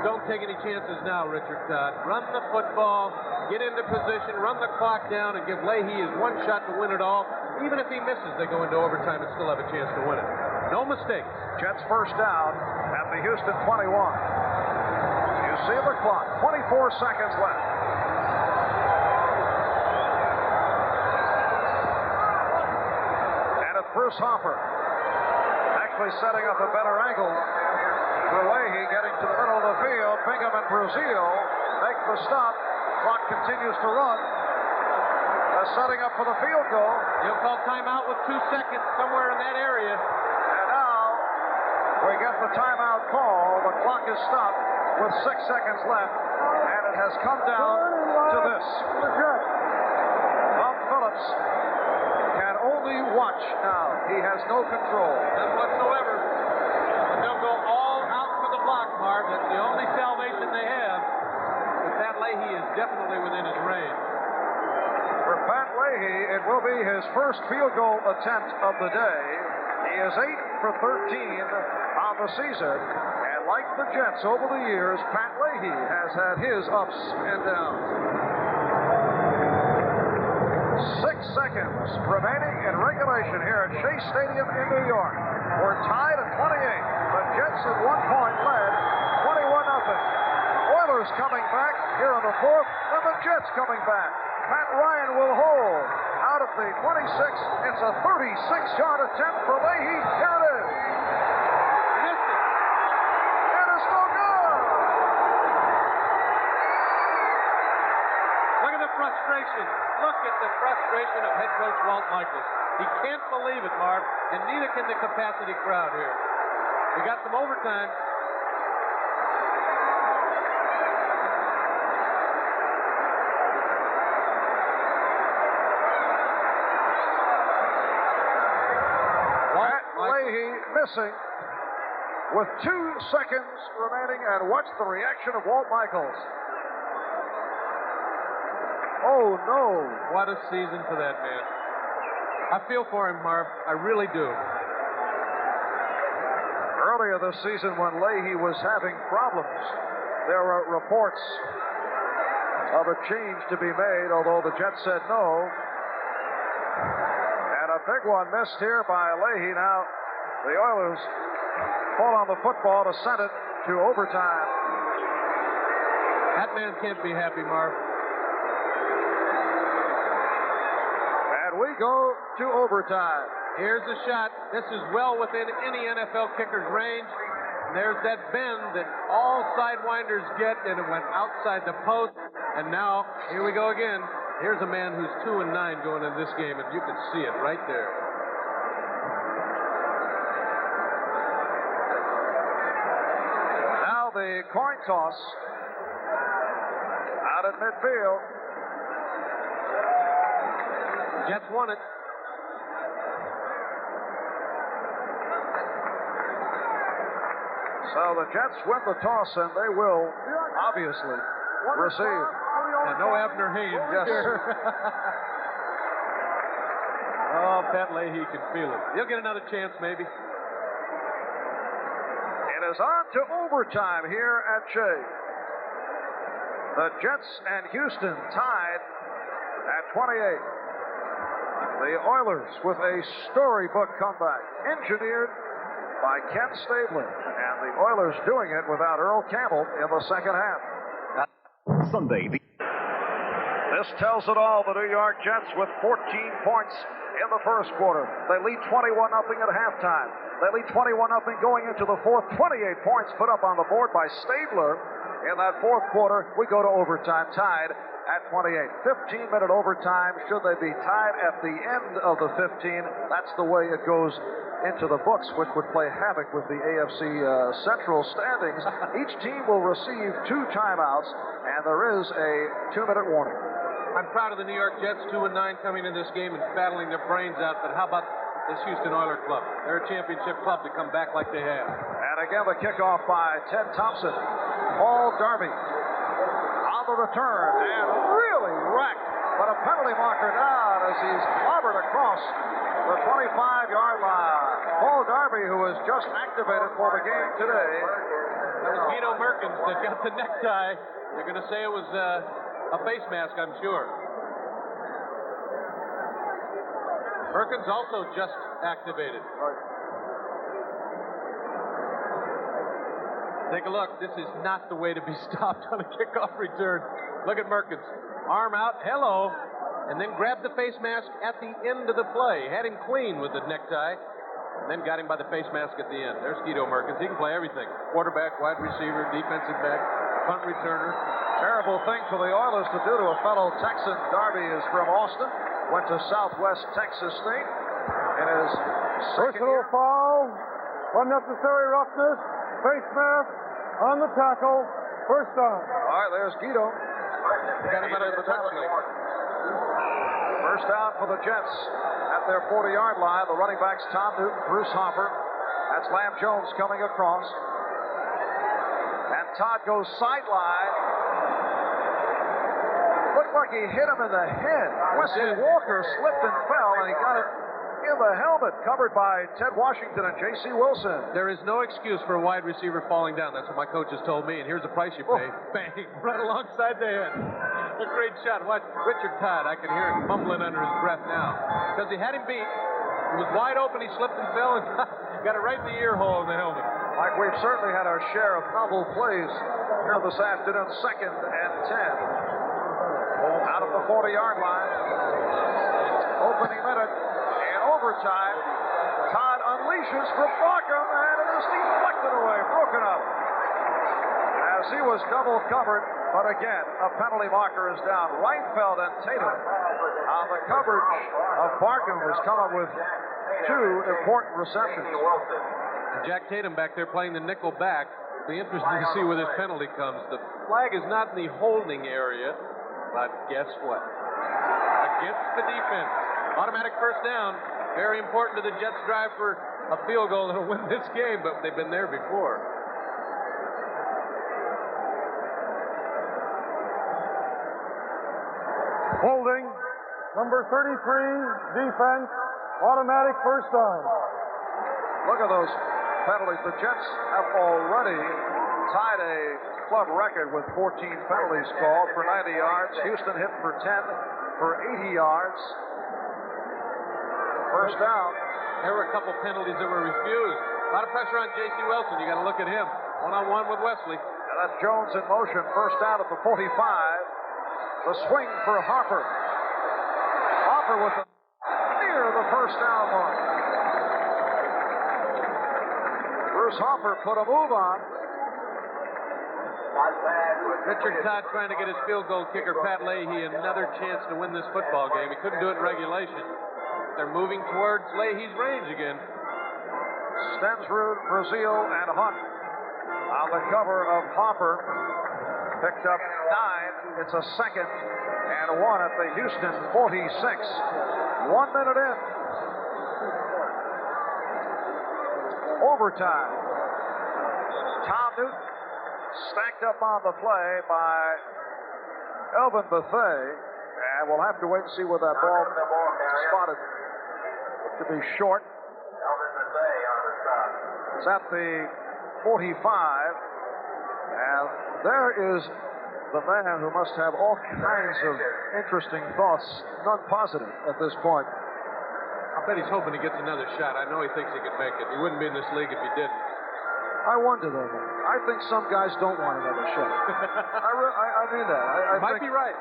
Speaker 2: Don't take any chances now, Richard Todd. Run the football, get into position, run the clock down, and give Leahy his one shot to win it all. Even if he misses, they go into overtime and still have a chance to win it. No mistakes.
Speaker 1: Jets first down at the Houston 21. You see the clock. 24 seconds left. And it's Bruce Hopper actually setting up a better angle for Leahy, getting to the middle of the field. Bingham and Brazil make the stop. Clock continues to run. They're setting up for the field goal.
Speaker 2: He'll call timeout with 2 seconds somewhere in that area.
Speaker 1: And now we get the timeout call. The clock is stopped with 6 seconds left. And it has come down to this. Bob Phillips can only watch now. He has no control.
Speaker 2: None whatsoever. But they'll go all out for the block, Marv. That's the only salvation they have. But Pat Leahy is definitely within his range.
Speaker 1: For Pat Leahy, it will be his first field goal attempt of the day. He is 8 for 13 on the season. And like the Jets over the years, Pat Leahy has had his ups and downs. 6 seconds remaining in regulation here at Shea Stadium in New York. We're tied at 28. The Jets at one point led 21-0. Oilers coming back here in the fourth, and the Jets coming back. Matt Ryan will hold out of the 26. It's a 36-yard attempt for Leahy. Here it is.
Speaker 2: Missed it.
Speaker 1: And it's no good.
Speaker 2: Look at the frustration. Look at the frustration of head coach Walt Michaels. He can't believe it, Marv, and neither can the capacity crowd here. We got some overtime.
Speaker 1: Leahy missing with 2 seconds remaining, and watch the reaction of Walt Michaels. Oh no.
Speaker 2: What a season for that man. I feel for him, Marv. I really do.
Speaker 1: Earlier this season when Leahy was having problems, there were reports of a change to be made, although the Jets said no. And a big one missed here by Leahy. Now the Oilers fall on the football to send it to overtime.
Speaker 2: That man can't be happy, Marv.
Speaker 1: And we go to overtime.
Speaker 2: Here's the shot. This is well within any NFL kicker's range. And there's that bend that all sidewinders get, and it went outside the post. And now, here we go again. Here's a man who's 2-9 going into this game, and you can see it right there.
Speaker 1: Now the coin toss out at midfield.
Speaker 2: Jets won it.
Speaker 1: So the Jets win the toss, and they will obviously receive.
Speaker 2: And no Abner Haynes.
Speaker 1: Yes.
Speaker 2: Oh, Pat Leahy can feel it. He'll get another chance, maybe.
Speaker 1: It is on to overtime here at Shea. The Jets and Houston tied at 28. The Oilers with a storybook comeback, engineered by Ken Stabler, and the Oilers doing it without Earl Campbell in the second half.
Speaker 4: Sunday.
Speaker 1: This tells it all. The New York Jets with 14 points in the first quarter. They lead 21-0 at halftime. They lead 21-0 going into the fourth. 28 points put up on the board by Stabler in that fourth quarter. We go to overtime, tied at 28. 15-minute overtime. Should they be tied at the end of the 15, that's the way it goes into the books, which would play havoc with the AFC Central standings. Each team will receive 2 timeouts, and there is a 2-minute warning.
Speaker 2: I'm proud of the New York Jets, 2-9 coming in this game and battling their brains out, but how about this Houston Oilers club? They're a championship club to come back like they have.
Speaker 1: And again, the kickoff by Ted Thompson. Paul Darby on the return, and really wrecked, but a penalty marker down as he's clobbered across the 25-yard line. Paul Darby, who was just activated for the game today.
Speaker 2: That was Guido Merkins that got the necktie. They're going to say it was a face mask, I'm sure. Merkins also just activated. Take a look. This is not the way to be stopped on a kickoff return. Look at Merkins. Arm out. Hello. And then grabbed the face mask at the end of the play. Had him clean with the necktie. And then got him by the face mask at the end. There's Guido Merkins. He can play everything. Quarterback, wide receiver, defensive back, punt returner.
Speaker 1: Terrible thing for the Oilers to do to a fellow Texan. Darby is from Austin. Went to Southwest Texas State. In his
Speaker 3: Personal foul, unnecessary roughness, face mask on the tackle, first down.
Speaker 1: All right, there's Guido.
Speaker 2: Got him out of the touchline.
Speaker 1: First down for the Jets at their 40-yard line. The running backs, Tom Newton, Bruce Hopper. That's Lamb Jones coming across. And Todd goes sideline. Looked like he hit him in the head. Wesley Walker slipped and fell, and he got it in the helmet, covered by Ted Washington and J.C. Wilson.
Speaker 2: There is no excuse for a wide receiver falling down. That's what my coach has told me, and here's the price you pay. Bang, right alongside the head. A great shot. Watch Richard Todd. I can hear him mumbling under his breath now. Because he had him beat. He was wide open. He slipped and fell and got it right in the ear hole in the helmet.
Speaker 1: Mike, we've certainly had our share of novel plays here this afternoon. 2nd and 10. Out of the 40-yard line. Opening minute. In overtime. Todd unleashes from Barkham, and it is deflected away. Broken up. As he was double covered. But again, a penalty marker is down. Reinfeld and Tatum on the coverage of Barkham has come up with 2 important receptions.
Speaker 2: And Jack Tatum back there playing the nickel back. It'll be interesting to see where this penalty comes. The flag is not in the holding area, but guess what? Against the defense. Automatic first down. Very important to the Jets' drive for a field goal that'll win this game, but they've been there before.
Speaker 3: Holding, number 33, defense, automatic first down.
Speaker 1: Look at those penalties. The Jets have already tied a club record with 14 penalties called for 90 yards. Houston hit for 10 for 80 yards. First down.
Speaker 2: There were a couple penalties that were refused. A lot of pressure on J.C. Wilson. You got to look at him. One-on-one with Wesley.
Speaker 1: And that's Jones in motion. First down at the 45. The swing for Harper. Harper with the near the the first down mark. Bruce Hopper put a move on.
Speaker 2: Richard Todd trying to get his field goal kicker, Pat Leahy, another chance to win this football game. He couldn't do it in regulation. They're moving towards Leahy's range again.
Speaker 1: Stensrud, Brazil, and Hunt on the cover of Hopper. Picked up 9. It's a 2nd and 1 at the Houston 46. 1 minute in. Overtime. Tom Newton stacked up on the play by Elvin Bethea, and we'll have to wait and see where that ball spotted to be short. It's at the 45, and there is the man who must have all kinds of interesting thoughts, none positive at this point.
Speaker 2: I bet he's hoping he gets another shot. I know he thinks he could make it. He wouldn't be in this league if he didn't.
Speaker 1: I wonder, though. I think some guys don't want another shot. I mean that. I
Speaker 2: might be right.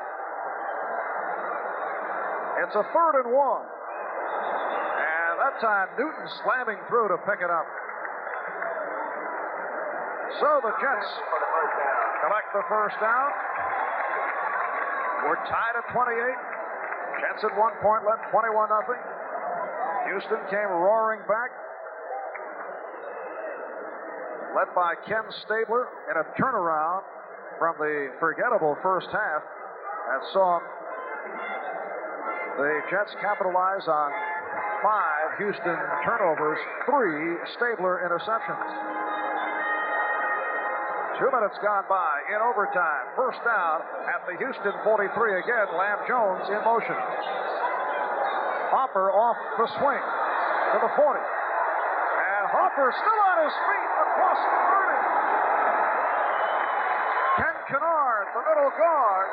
Speaker 1: It's a 3rd and 1. And that time, Newton slamming through to pick it up. So the Jets collect the first down. We're tied at 28. Jets at 1 point left, 21-0. Houston came roaring back, led by Ken Stabler in a turnaround from the forgettable first half that saw the Jets capitalize on 5 Houston turnovers, 3 Stabler interceptions. 2 minutes gone by in overtime. First down at the Houston 43 again. Lamb Jones in motion. Hopper off the swing to the 40. And Hopper still on his feet across the 30. Ken Kennard, the middle guard,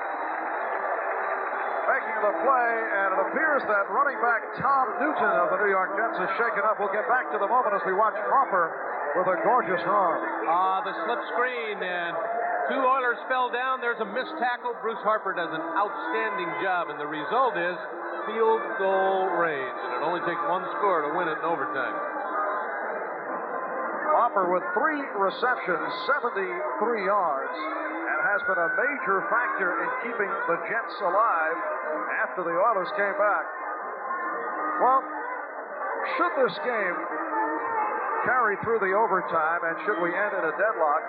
Speaker 1: making the play, and it appears that running back Tom Newton of the New York Jets is shaken up. We'll get back to the moment as we watch Hopper with a gorgeous run.
Speaker 2: The slip screen, and 2 Oilers fell down. There's a missed tackle. Bruce Harper does an outstanding job, and the result is field goal range, and it only takes 1 score to win it in overtime.
Speaker 1: Hopper with 3 receptions, 73 yards, and has been a major factor in keeping the Jets alive after the Oilers came back. Well, should this game carry through the overtime, and should we end in a deadlock,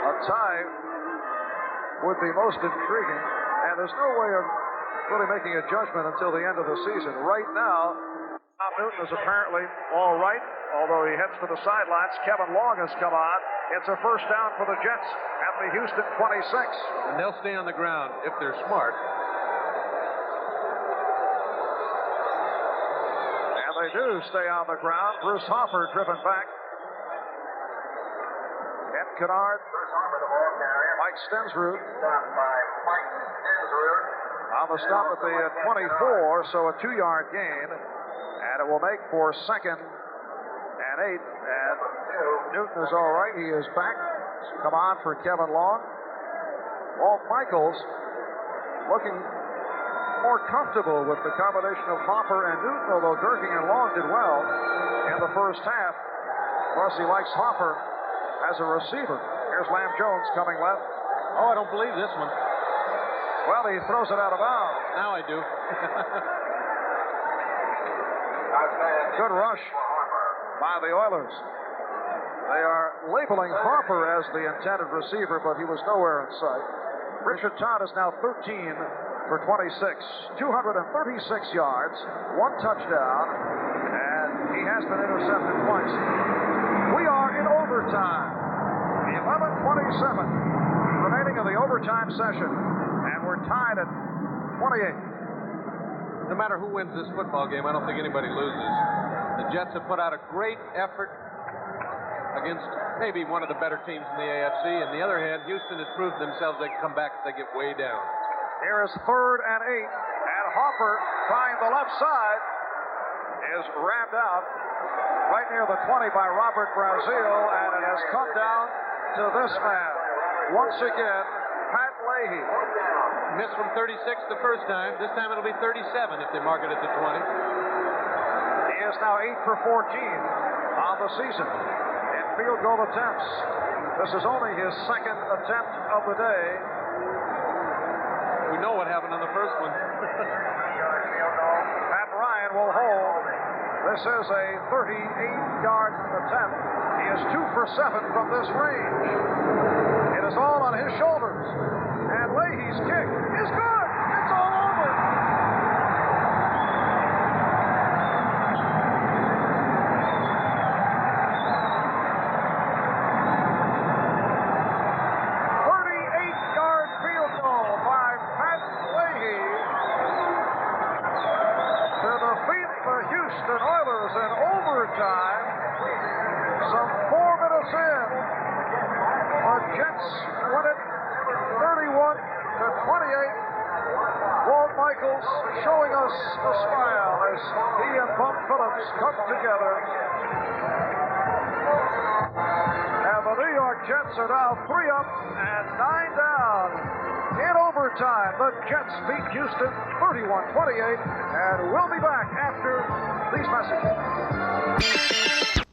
Speaker 1: a tie would be most intriguing, and there's no way of really making a judgment until the end of the season. Right now, Tom Newton is apparently all right, although he heads for the sidelines. Kevin Long has come on. It's a first down for the Jets at the Houston 26.
Speaker 2: And they'll stay on the ground if they're smart.
Speaker 1: And they do stay on the ground. Bruce Hopper driven back. Ken Kennard. Mike Stensrud. On the stop at the 24, so a 2-yard gain. And it will make for 2nd and 8. And Newton is all right. He is back. Come on for Kevin Long. Walt Michaels looking more comfortable with the combination of Hopper and Newton, although Durkin and Long did well in the first half. Plus, he likes Hopper as a receiver. Here's Lamb Jones coming left.
Speaker 2: Oh, I don't believe this one.
Speaker 1: Well, he throws it out of bounds.
Speaker 2: Now I do.
Speaker 1: Good rush by the Oilers. They are labeling Harper as the intended receiver, but he was nowhere in sight. Richard Todd is now 13 for 26, 236 yards, 1 touchdown, and he has been intercepted twice. We are in overtime. 11:27 remaining in the overtime session, and we're tied at 28.
Speaker 2: No matter who wins this football game, I don't think anybody loses. The Jets have put out a great effort against maybe one of the better teams in the AFC. On the other hand, Houston has proved themselves they can come back if they get way down.
Speaker 1: Here is 3rd and 8, and Hopper trying the left side is rammed out right near the 20 by Robert Brazil, and it has come down to this man. Once again, Pat Leahy.
Speaker 2: Missed from 36 the first time. This time it'll be 37 if they mark it at the 20.
Speaker 1: is now 8 for 14 on the season in field goal attempts. This is only his second attempt of the day.
Speaker 2: We know what happened on the first one.
Speaker 1: Pat Ryan will hold. This is a 38-yard attempt. He is 2 for 7 from this range. It is all on his shoulders. And Leahy's kick is good. It's all over. Houston Oilers in overtime. Some 4 minutes in. The Jets win it 31-28. Walt Michaels showing us a smile as he and Bum Phillips come together. And the New York Jets are now 3 up and 9 down. In overtime, the Jets beat Houston 31-28, and we'll be back after these messages.